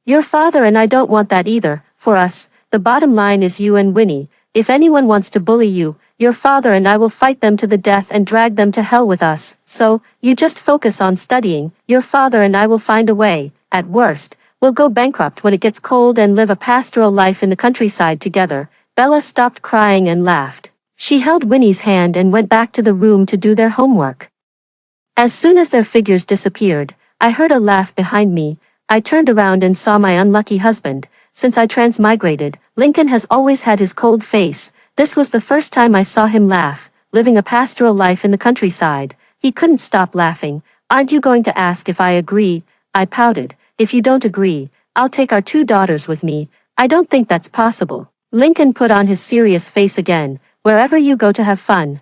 "Your father and I don't want that either. For us, the bottom line is you and Winnie. If anyone wants to bully you, your father and I will fight them to the death and drag them to hell with us. So, you just focus on studying. Your father and I will find a way. At worst, we'll go bankrupt when it gets cold and live a pastoral life in the countryside together." Bella stopped crying and laughed. She held Winnie's hand and went back to the room to do their homework. As soon as their figures disappeared, I heard a laugh behind me. I turned around and saw my unlucky husband. Since I transmigrated, Lincoln has always had his cold face. This was the first time I saw him laugh, living a pastoral life in the countryside. He couldn't stop laughing. "Aren't you going to ask if I agree?" I pouted. "If you don't agree, I'll take our 2 daughters with me." "I don't think that's possible." Lincoln put on his serious face again. "Wherever you go to have fun,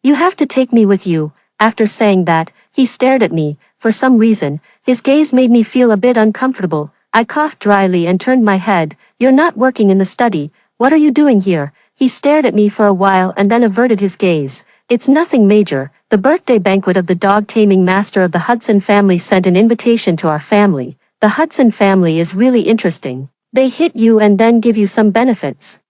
you have to take me with you." After saying that, he stared at me. For some reason, his gaze made me feel a bit uncomfortable. I coughed dryly and turned my head. "You're not working in the study. What are you doing here?" He stared at me for a while and then averted his gaze. "It's nothing major. The birthday banquet of the dog-taming master of the Hudson family sent an invitation to our family. The Hudson family is really interesting. They hit you and then give you some benefits.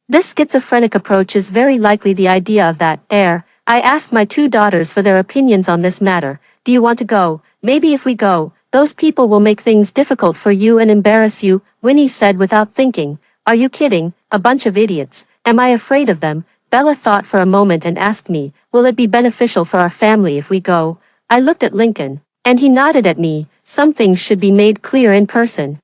This schizophrenic approach is very likely the idea of that heir." I asked my 2 daughters for their opinions on this matter. "Do you want to go?" "Maybe if we go, those people will make things difficult for you and embarrass you," Winnie said without thinking. "Are you kidding? A bunch of idiots. Am I afraid of them?" Bella thought for a moment and asked me, "Will it be beneficial for our family if we go?" I looked at Lincoln, and he nodded at me. Some things should be made clear in person.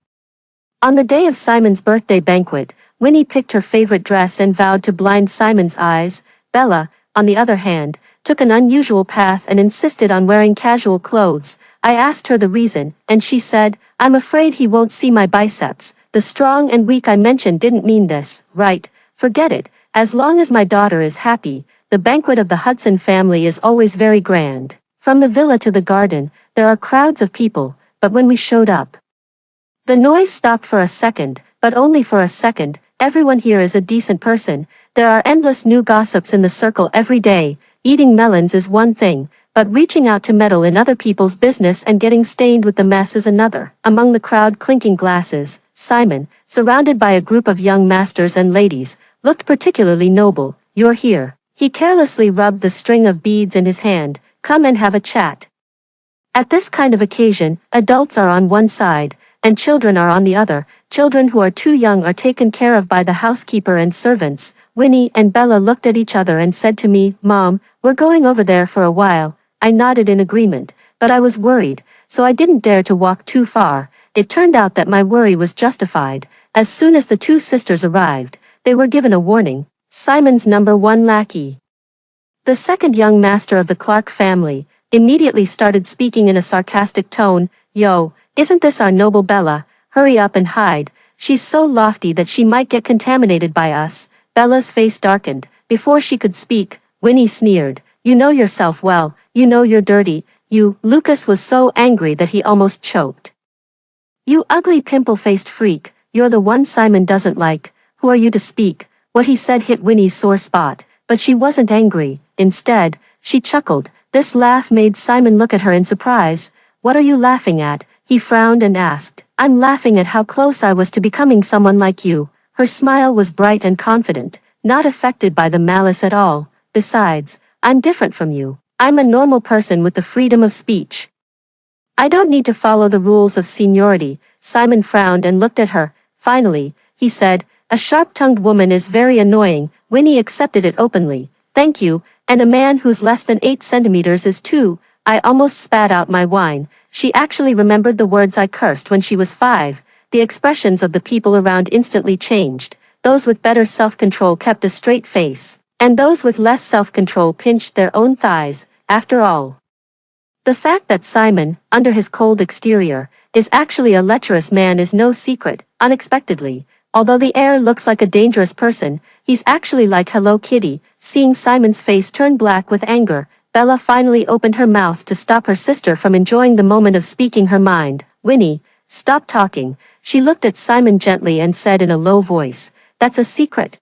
On the day of Simon's birthday banquet, Winnie picked her favorite dress and vowed to blind Simon's eyes. Bella, on the other hand, took an unusual path and insisted on wearing casual clothes. I asked her the reason, and she said, "I'm afraid he won't see my biceps." The strong and weak I mentioned didn't mean this, right? Forget it. As long as my daughter is happy, the banquet of the Hudson family is always very grand. From the villa to the garden, there are crowds of people, but when we showed up, the noise stopped for a second, but only for a second. Everyone here is a decent person. There are endless new gossips in the circle every day. Eating melons is one thing, but reaching out to meddle in other people's business and getting stained with the mess is another. Among the crowd clinking glasses, Simon, surrounded by a group of young masters and ladies, looked particularly noble. "You're here." He carelessly rubbed the string of beads in his hand. "Come and have a chat." At this kind of occasion, adults are on one side, and children are on the other. Children who are too young are taken care of by the housekeeper and servants. Winnie and Bella looked at each other and said to me, "Mom, we're going over there for a while." I nodded in agreement, but I was worried, so I didn't dare to walk too far. It turned out that my worry was justified. As soon as the 2 sisters arrived, they were given a warning. Simon's number 1 lackey, the second young master of the Clark family, immediately started speaking in a sarcastic tone. "Yo, isn't this our noble Bella? Hurry up and hide. She's so lofty that she might get contaminated by us." Bella's face darkened. Before she could speak, Winnie sneered. "You know yourself well, you know you're dirty, you." Lucas was so angry that he almost choked. "You ugly pimple-faced freak, you're the one Simon doesn't like. Who are you to speak?" What he said hit Winnie's sore spot, but she wasn't angry. Instead, she chuckled. This laugh made Simon look at her in surprise. "What are you laughing at?" He frowned and asked. "I'm laughing at how close I was to becoming someone like you." Her smile was bright and confident, not affected by the malice at all. Besides, I'm different from you. I'm a normal person with the freedom of speech. I don't need to follow the rules of seniority. Simon frowned and looked at her. Finally, he said, a sharp-tongued woman is very annoying. Winnie accepted it openly. Thank you, and a man who's less than 8 centimeters is too. I almost spat out my wine. She actually remembered the words I cursed when she was 5. The expressions of the people around instantly changed. Those with better self-control kept a straight face, and those with less self-control pinched their own thighs. After all, the fact that Simon, under his cold exterior, is actually a lecherous man is no secret. Unexpectedly, although the heir looks like a dangerous person, he's actually like Hello Kitty. Seeing Simon's face turn black with anger, Bella finally opened her mouth to stop her sister from enjoying the moment of speaking her mind. Winnie, stop talking. She looked at Simon gently and said in a low voice, that's a secret.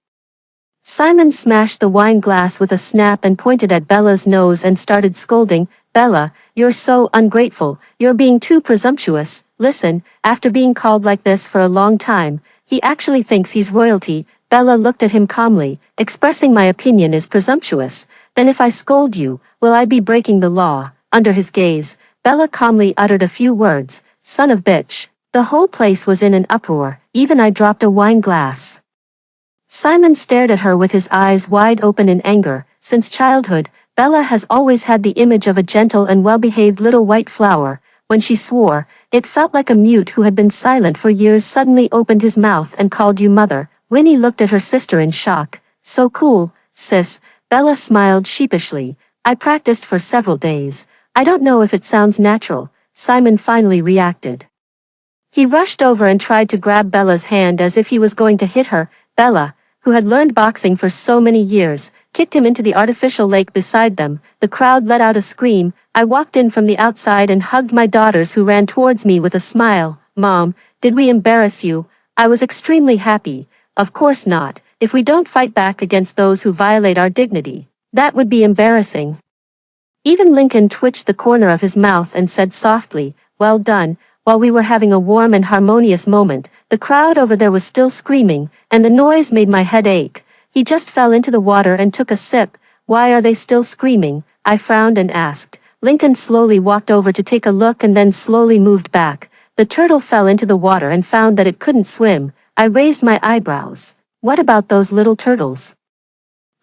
Simon smashed the wine glass with a snap and pointed at Bella's nose and started scolding. Bella, you're so ungrateful. You're being too presumptuous. Listen, after being called like this for a long time, he actually thinks he's royalty. Bella looked at him calmly. Expressing my opinion is presumptuous. Then if I scold you, will I be breaking the law? Under his gaze, Bella calmly uttered a few words. Son of bitch. The whole place was in an uproar. Even I dropped a wine glass. Simon stared at her with his eyes wide open in anger. Since childhood, Bella has always had the image of a gentle and well-behaved little white flower. When she swore, it felt like a mute who had been silent for years suddenly opened his mouth and called you mother. Winnie looked at her sister in shock. So cool, sis. Bella smiled sheepishly. I practiced for several days. I don't know if it sounds natural. Simon finally reacted. He rushed over and tried to grab Bella's hand as if he was going to hit her. Bella, who had learned boxing for so many years, kicked him into the artificial lake beside them. The crowd let out a scream. I walked in from the outside and hugged my daughters who ran towards me with a smile. Mom, did we embarrass you? I was extremely happy. Of course not. If we don't fight back against those who violate our dignity, that would be embarrassing. Even Lincoln twitched the corner of his mouth and said softly, well done. While we were having a warm and harmonious moment, the crowd over there was still screaming, and the noise made my head ache. He just fell into the water and took a sip. Why are they still screaming? I frowned and asked. Lincoln slowly walked over to take a look and then slowly moved back. The turtle fell into the water and found that it couldn't swim. I raised my eyebrows. What about those little turtles?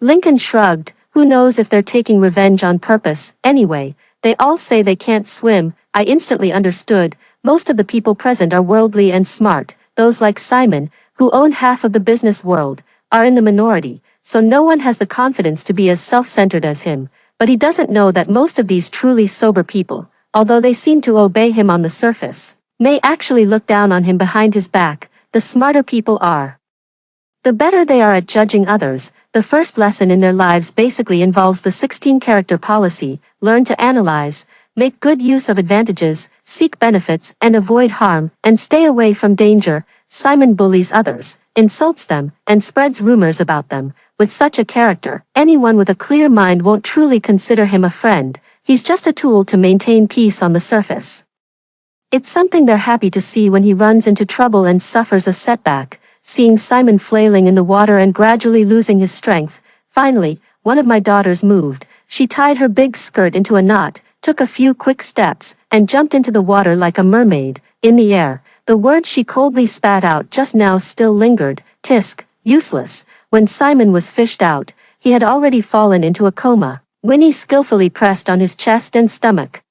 Lincoln shrugged. Who knows if they're taking revenge on purpose? Anyway, they all say they can't swim. I instantly understood. Most of the people present are worldly and smart. Those like Simon, who own half of the business world, are in the minority, so no one has the confidence to be as self-centered as him. But he doesn't know that most of these truly sober people, although they seem to obey him on the surface, may actually look down on him behind his back. The smarter people are, the better they are at judging others. The first lesson in their lives basically involves the 16-character policy: learn to analyze, make good use of advantages, seek benefits and avoid harm, and stay away from danger. Simon bullies others, insults them, and spreads rumors about them. With such a character, anyone with a clear mind won't truly consider him a friend. He's just a tool to maintain peace on the surface. It's something they're happy to see when he runs into trouble and suffers a setback. Seeing Simon flailing in the water and gradually losing his strength, finally, one of my daughters moved. She tied her big skirt into a knot, took a few quick steps, and jumped into the water like a mermaid. In the air, the words she coldly spat out just now still lingered. Tisk, useless. When Simon was fished out, he had already fallen into a coma. Winnie skillfully pressed on his chest and stomach.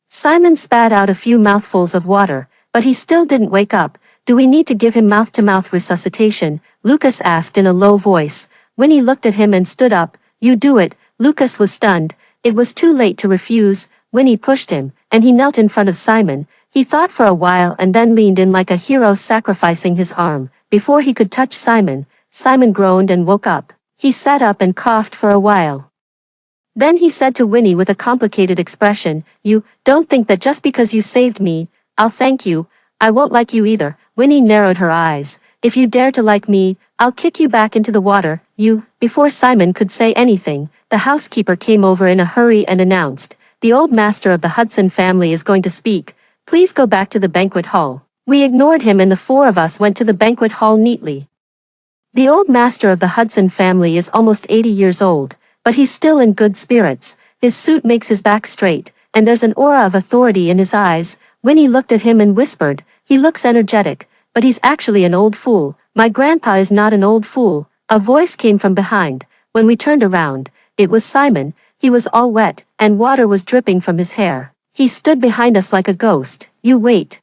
Simon spat out a few mouthfuls of water, but he still didn't wake up. Do we need to give him mouth-to-mouth resuscitation? Lucas asked in a low voice. Winnie looked at him and stood up. You do it. Lucas was stunned. It was too late to refuse. Winnie pushed him, and he knelt in front of Simon. He thought for a while and then leaned in like a hero, sacrificing his arm. Before he could touch Simon, Simon groaned and woke up. He sat up and coughed for a while. Then he said to Winnie with a complicated expression, You don't think that just because you saved me, I'll thank you. I won't like you either. Winnie narrowed her eyes. If you dare to like me, I'll kick you back into the water. You. Before Simon could say anything, the housekeeper came over in a hurry and announced, The old master of the Hudson family is going to speak. Please go back to the banquet hall. We ignored him and the four of us went to the banquet hall neatly. The old master of the Hudson family is almost 80 years old, but he's still in good spirits. His suit makes his back straight, and there's an aura of authority in his eyes. Winnie looked at him and whispered, "He looks energetic, but he's actually an old fool." "My grandpa is not an old fool," a voice came from behind. When we turned around, it was Simon. He was all wet, and water was dripping from his hair. He stood behind us like a ghost. "You wait.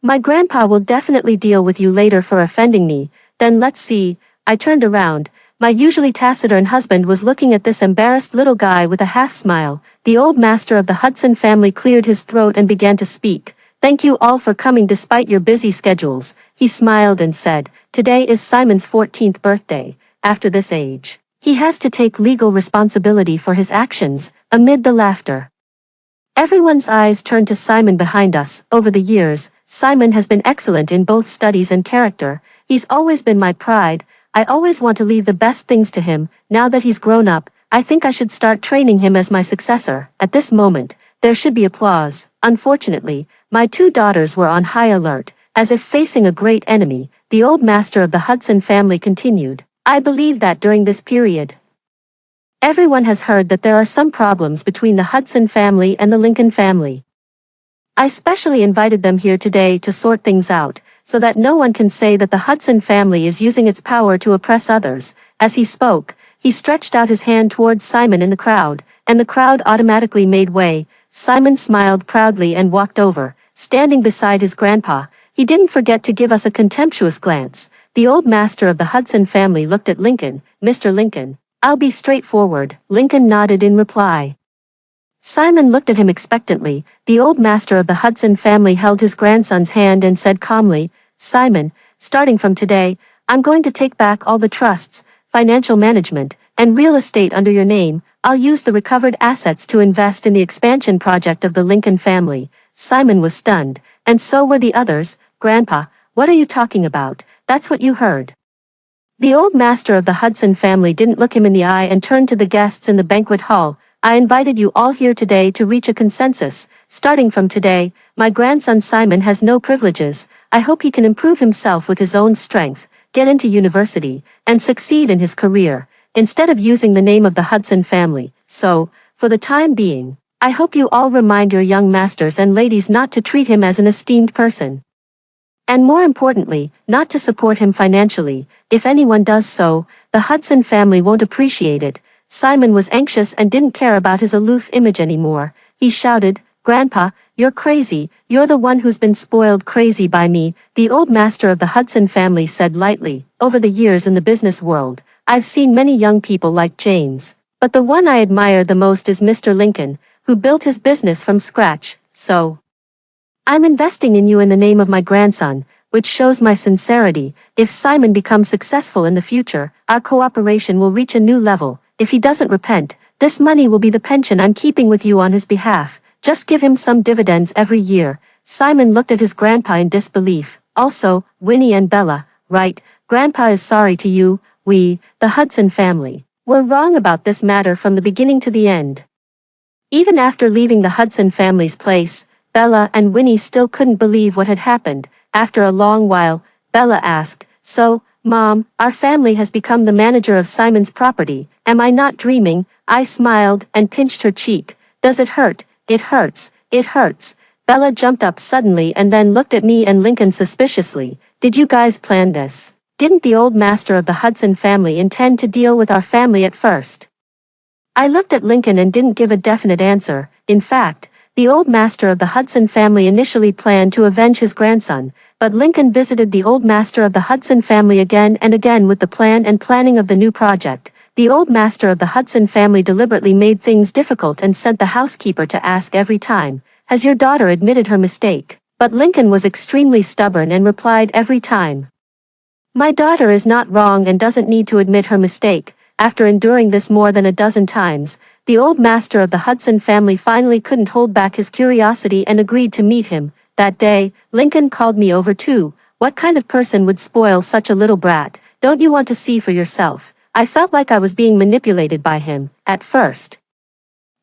My grandpa will definitely deal with you later for offending me." "Then let's see." I turned around. My usually taciturn husband was looking at this embarrassed little guy with a half-smile. The old master of the Hudson family cleared his throat and began to speak. "Thank you all for coming despite your busy schedules." He smiled and said, "Today is Simon's 14th birthday. After this age, he has to take legal responsibility for his actions." Amid the laughter, everyone's eyes turned to Simon behind us. Over the years, Simon has been excellent in both studies and character. He's always been my pride. I always want to leave the best things to him. Now that he's grown up, I think I should start training him as my successor. At this moment, there should be applause. Unfortunately, my two daughters were on high alert, as if facing a great enemy. The old master of the Hudson family continued. "I believe that during this period, everyone has heard that there are some problems between the Hudson family and the Lincoln family. I specially invited them here today to sort things out, so that no one can say that the Hudson family is using its power to oppress others." As he spoke, he stretched out his hand towards Simon in the crowd, and the crowd automatically made way. Simon smiled proudly and walked over, standing beside his grandpa. He didn't forget to give us a contemptuous glance. The old master of the Hudson family looked at Lincoln. "Mr. Lincoln, I'll be straightforward." Lincoln nodded in reply. Simon looked at him expectantly. The old master of the Hudson family held his grandson's hand and said calmly, "Simon, starting from today, I'm going to take back all the trusts, financial management, and real estate under your name. I'll use the recovered assets to invest in the expansion project of the Lincoln family." Simon was stunned, and so were the others. "Grandpa, what are you talking about?" "That's what you heard." The old master of the Hudson family didn't look him in the eye and turned to the guests in the banquet hall. "I invited you all here today to reach a consensus. Starting from today, my grandson Simon has no privileges. I hope he can improve himself with his own strength, get into university, and succeed in his career, instead of using the name of the Hudson family. So, for the time being, I hope you all remind your young masters and ladies not to treat him as an esteemed person. And more importantly, not to support him financially. If anyone does so, the Hudson family won't appreciate it." Simon was anxious and didn't care about his aloof image anymore. He shouted, "Grandpa, you're crazy. You're the one who's been spoiled crazy by me." The old master of the Hudson family said lightly, "Over the years in the business world, I've seen many young people like James, but the one I admire the most is Mr. Lincoln, who built his business from scratch. So, I'm investing in you in the name of my grandson, which shows my sincerity. If Simon becomes successful in the future, our cooperation will reach a new level. If he doesn't repent, this money will be the pension I'm keeping with you on his behalf. Just give him some dividends every year." Simon looked at his grandpa in disbelief. "Also, Winnie and Bella, right? Grandpa is sorry to you. We, the Hudson family, were wrong about this matter from the beginning to the end." Even after leaving the Hudson family's place, Bella and Winnie still couldn't believe what had happened. After a long while, Bella asked, "So, Mom, our family has become the manager of Simon's property. Am I not dreaming?" I smiled and pinched her cheek. "Does it hurt?" "It hurts. It hurts." Bella jumped up suddenly and then looked at me and Lincoln suspiciously. "Did you guys plan this? Didn't the old master of the Hudson family intend to deal with our family at first?" I looked at Lincoln and didn't give a definite answer. In fact, the old master of the Hudson family initially planned to avenge his grandson, but Lincoln visited the old master of the Hudson family again and again with the plan and planning of the new project. The old master of the Hudson family deliberately made things difficult and sent the housekeeper to ask every time, "Has your daughter admitted her mistake?" But Lincoln was extremely stubborn and replied every time, "My daughter is not wrong and doesn't need to admit her mistake." After enduring this more than a dozen times, the old master of the Hudson family finally couldn't hold back his curiosity and agreed to meet him. That day, Lincoln called me over too. "What kind of person would spoil such a little brat? Don't you want to see for yourself?" I felt like I was being manipulated by him, at first.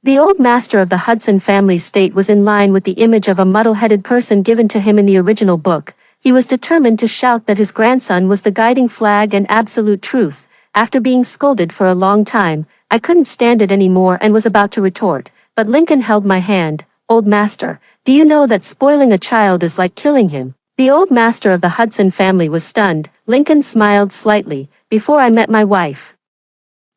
The old master of the Hudson family's state was in line with the image of a muddle-headed person given to him in the original book. He was determined to shout that his grandson was the guiding flag and absolute truth. After being scolded for a long time, I couldn't stand it anymore and was about to retort, but Lincoln held my hand. "Old master, do you know that spoiling a child is like killing him?" The old master of the Hudson family was stunned. Lincoln smiled slightly. "Before I met my wife,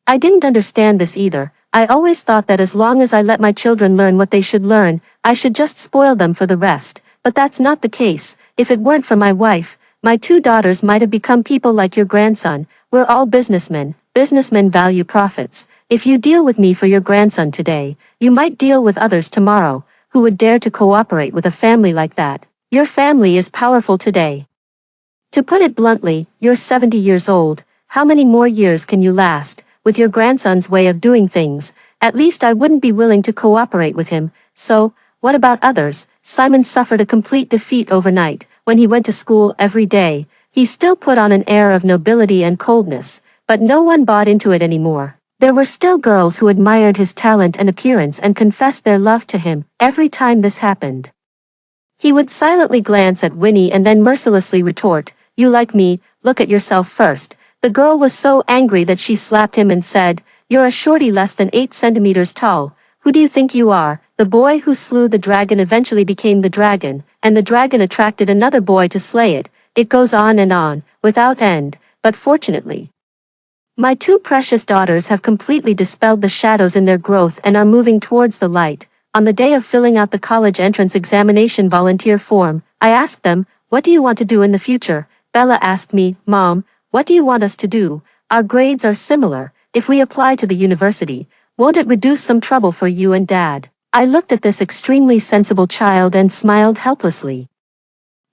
I didn't understand this either. I always thought that as long as I let my children learn what they should learn, I should just spoil them for the rest. But that's not the case. If it weren't for my wife, my two daughters might have become people like your grandson. We're all businessmen. Businessmen value profits. If you deal with me for your grandson today, you might deal with others tomorrow. Who would dare to cooperate with a family like that? Your family is powerful today. To put it bluntly, you're 70 years old. How many more years can you last? With your grandson's way of doing things, at least I wouldn't be willing to cooperate with him. So, what about others?" Simon suffered a complete defeat overnight. When he went to school every day, he still put on an air of nobility and coldness, but no one bought into it anymore. There were still girls who admired his talent and appearance and confessed their love to him. Every time this happened, he would silently glance at Winnie and then mercilessly retort, "You like me, look at yourself first." The girl was so angry that she slapped him and said, "You're a shorty less than 8 centimeters tall. Who do you think you are?" The boy who slew the dragon eventually became the dragon, and the dragon attracted another boy to slay it. It goes on, without end. But fortunately, my two precious daughters have completely dispelled the shadows in their growth and are moving towards the light. On the day of filling out the college entrance examination volunteer form, I asked them, "What do you want to do in the future?" Bella asked me, "Mom, what do you want us to do? Our grades are similar. If we apply to the university, won't it reduce some trouble for you and Dad?" I looked at this extremely sensible child and smiled helplessly.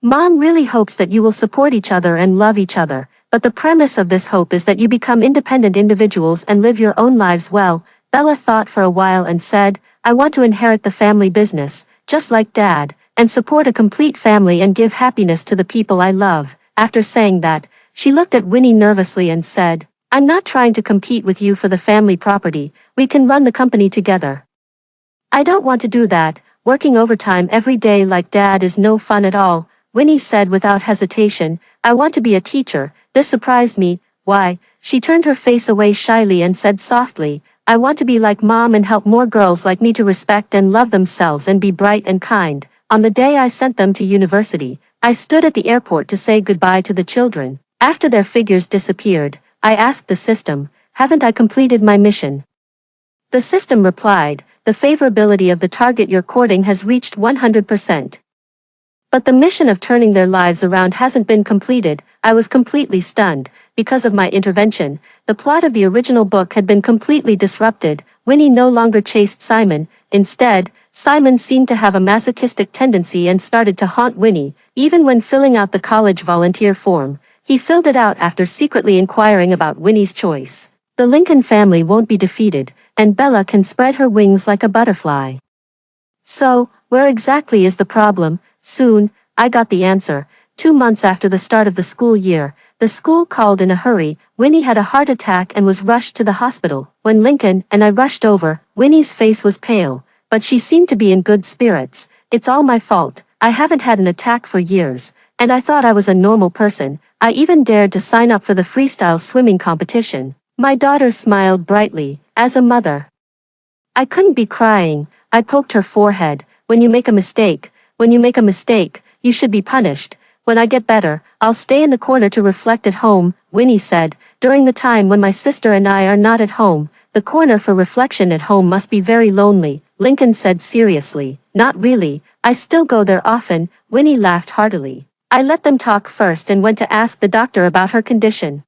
"Mom really hopes that you will support each other and love each other, but the premise of this hope is that you become independent individuals and live your own lives well." Bella thought for a while and said, "I want to inherit the family business, just like Dad, and support a complete family and give happiness to the people I love." After saying that, she looked at Winnie nervously and said, "I'm not trying to compete with you for the family property. We can run the company together." "I don't want to do that. Working overtime every day like Dad is no fun at all," Winnie said without hesitation. "I want to be a teacher." This surprised me. "Why?" She turned her face away shyly and said softly, "I want to be like Mom and help more girls like me to respect and love themselves and be bright and kind." On the day I sent them to university, I stood at the airport to say goodbye to the children. After their figures disappeared, I asked the system, "Haven't I completed my mission?" The system replied, "The favorability of the target you're courting has reached 100%. But the mission of turning their lives around hasn't been completed." I was completely stunned. Because of my intervention, the plot of the original book had been completely disrupted. Winnie no longer chased Simon. Instead, Simon seemed to have a masochistic tendency and started to haunt Winnie. Even when filling out the college volunteer form, he filled it out after secretly inquiring about Winnie's choice. The Lincoln family won't be defeated, and Bella can spread her wings like a butterfly. So, where exactly is the problem? Soon, I got the answer. 2 months after the start of the school year, the school called in a hurry. Winnie had a heart attack and was rushed to the hospital. When Lincoln and I rushed over, Winnie's face was pale, but she seemed to be in good spirits. "It's all my fault. I haven't had an attack for years, and I thought I was a normal person. I even dared to sign up for the freestyle swimming competition." My daughter smiled brightly. As a mother, I couldn't be crying. I poked her forehead. When you make a mistake, you should be punished. When I get better, I'll stay in the corner to reflect at home," Winnie said. "During the time when my sister and I are not at home, the corner for reflection at home must be very lonely," Lincoln said seriously. "Not really. I still go there often," Winnie laughed heartily. I let them talk first and went to ask the doctor about her condition.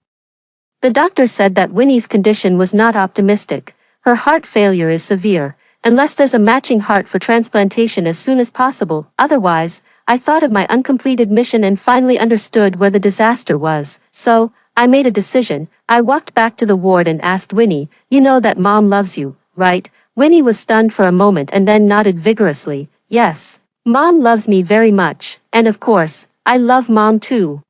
The doctor said that Winnie's condition was not optimistic. Her heart failure is severe, unless there's a matching heart for transplantation as soon as possible. Otherwise, I thought of my uncompleted mission and finally understood where the disaster was. So, I made a decision. I walked back to the ward and asked Winnie, "You know that Mom loves you, right?" Winnie was stunned for a moment and then nodded vigorously. "Yes, Mom loves me very much, and of course, I love Mom too."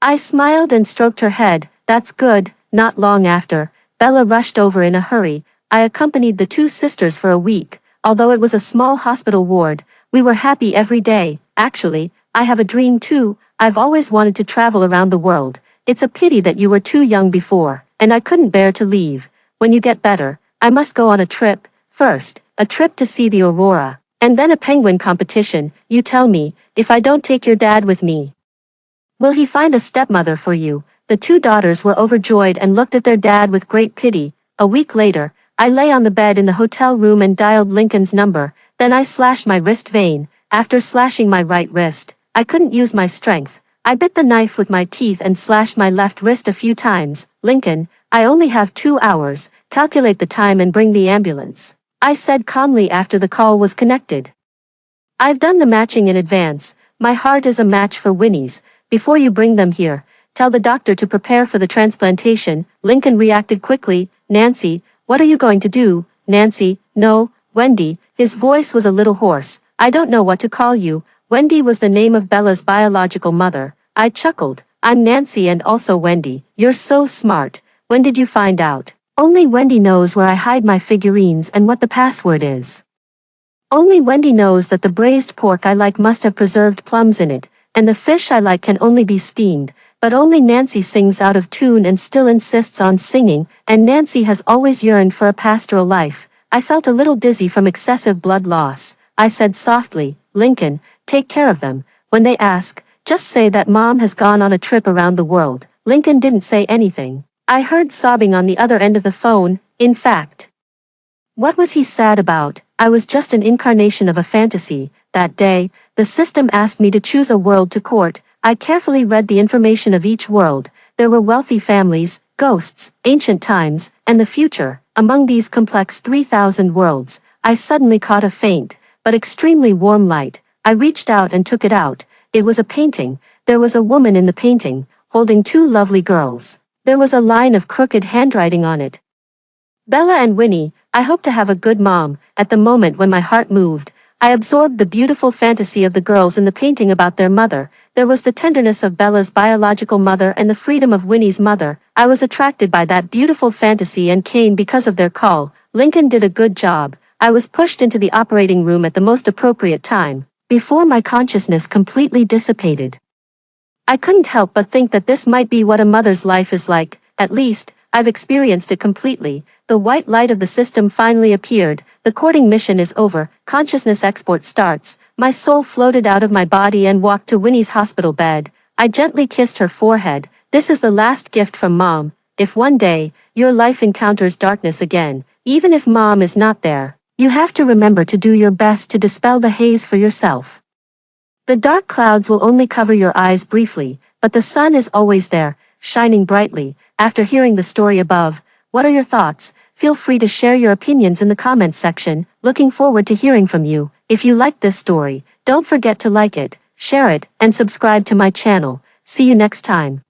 I smiled and stroked her head. "That's good." Not long after, Bella rushed over in a hurry. I accompanied the two sisters for a week. Although it was a small hospital ward, we were happy every day. Actually, I have a dream too. I've always wanted to travel around the world. It's a pity that you were too young before, and I couldn't bear to leave. When you get better, I must go on a trip. First, a trip to see the aurora, and then a penguin competition. You tell me, if I don't take your dad with me, will he find a stepmother for you? The two daughters were overjoyed and looked at their dad with great pity. A week later, I lay on the bed in the hotel room and dialed Lincoln's number. Then I slashed my wrist vein. After slashing my right wrist, I couldn't use my strength. I bit the knife with my teeth and slashed my left wrist a few times. Lincoln, I only have 2 hours. Calculate the time and bring the ambulance, I said calmly after the call was connected. I've done the matching in advance. My heart is a match for Winnie's. Before you bring them here, tell the doctor to prepare for the transplantation. Lincoln reacted quickly. Nancy, what are you going to do? Nancy, no, Wendy. His voice was a little hoarse. I don't know what to call you. Wendy was the name of Bella's biological mother. I chuckled. I'm Nancy and also Wendy. You're so smart. When did you find out? Only Wendy knows where I hide my figurines and what the password is. Only Wendy knows that the braised pork I like must have preserved plums in it, and the fish I like can only be steamed, but only Nancy sings out of tune and still insists on singing, and Nancy has always yearned for a pastoral life. I felt a little dizzy from excessive blood loss. I said softly, Lincoln, take care of them. When they ask, just say that Mom has gone on a trip around the world. Lincoln didn't say anything. I heard sobbing on the other end of the phone. In fact, what was he sad about? I was just an incarnation of a fantasy. That day, the system asked me to choose a world to court. I carefully read the information of each world. There were wealthy families, ghosts, ancient times, and the future. Among these complex 3,000 worlds, I suddenly caught a faint, but extremely warm light. I reached out and took it out. It was a painting. There was a woman in the painting, holding 2 lovely girls. There was a line of crooked handwriting on it. Bella and Winnie, I hope to have a good mom. At the moment when my heart moved, I absorbed the beautiful fantasy of the girls in the painting about their mother. There was the tenderness of Bella's biological mother and the freedom of Winnie's mother. I was attracted by that beautiful fantasy and came because of their call. Lincoln did a good job. I was pushed into the operating room at the most appropriate time, before my consciousness completely dissipated. I couldn't help but think that this might be what a mother's life is like. At least, I've experienced it completely. The white light of the system finally appeared. The courting mission is over. Consciousness export starts. My soul floated out of my body and walked to Winnie's hospital bed. I gently kissed her forehead. This is the last gift from Mom. If one day, your life encounters darkness again, even if Mom is not there, you have to remember to do your best to dispel the haze for yourself. The dark clouds will only cover your eyes briefly, but the sun is always there, shining brightly. After hearing the story above, what are your thoughts? Feel free to share your opinions in the comments section. Looking forward to hearing from you. If you liked this story, don't forget to like it, share it, and subscribe to my channel. See you next time.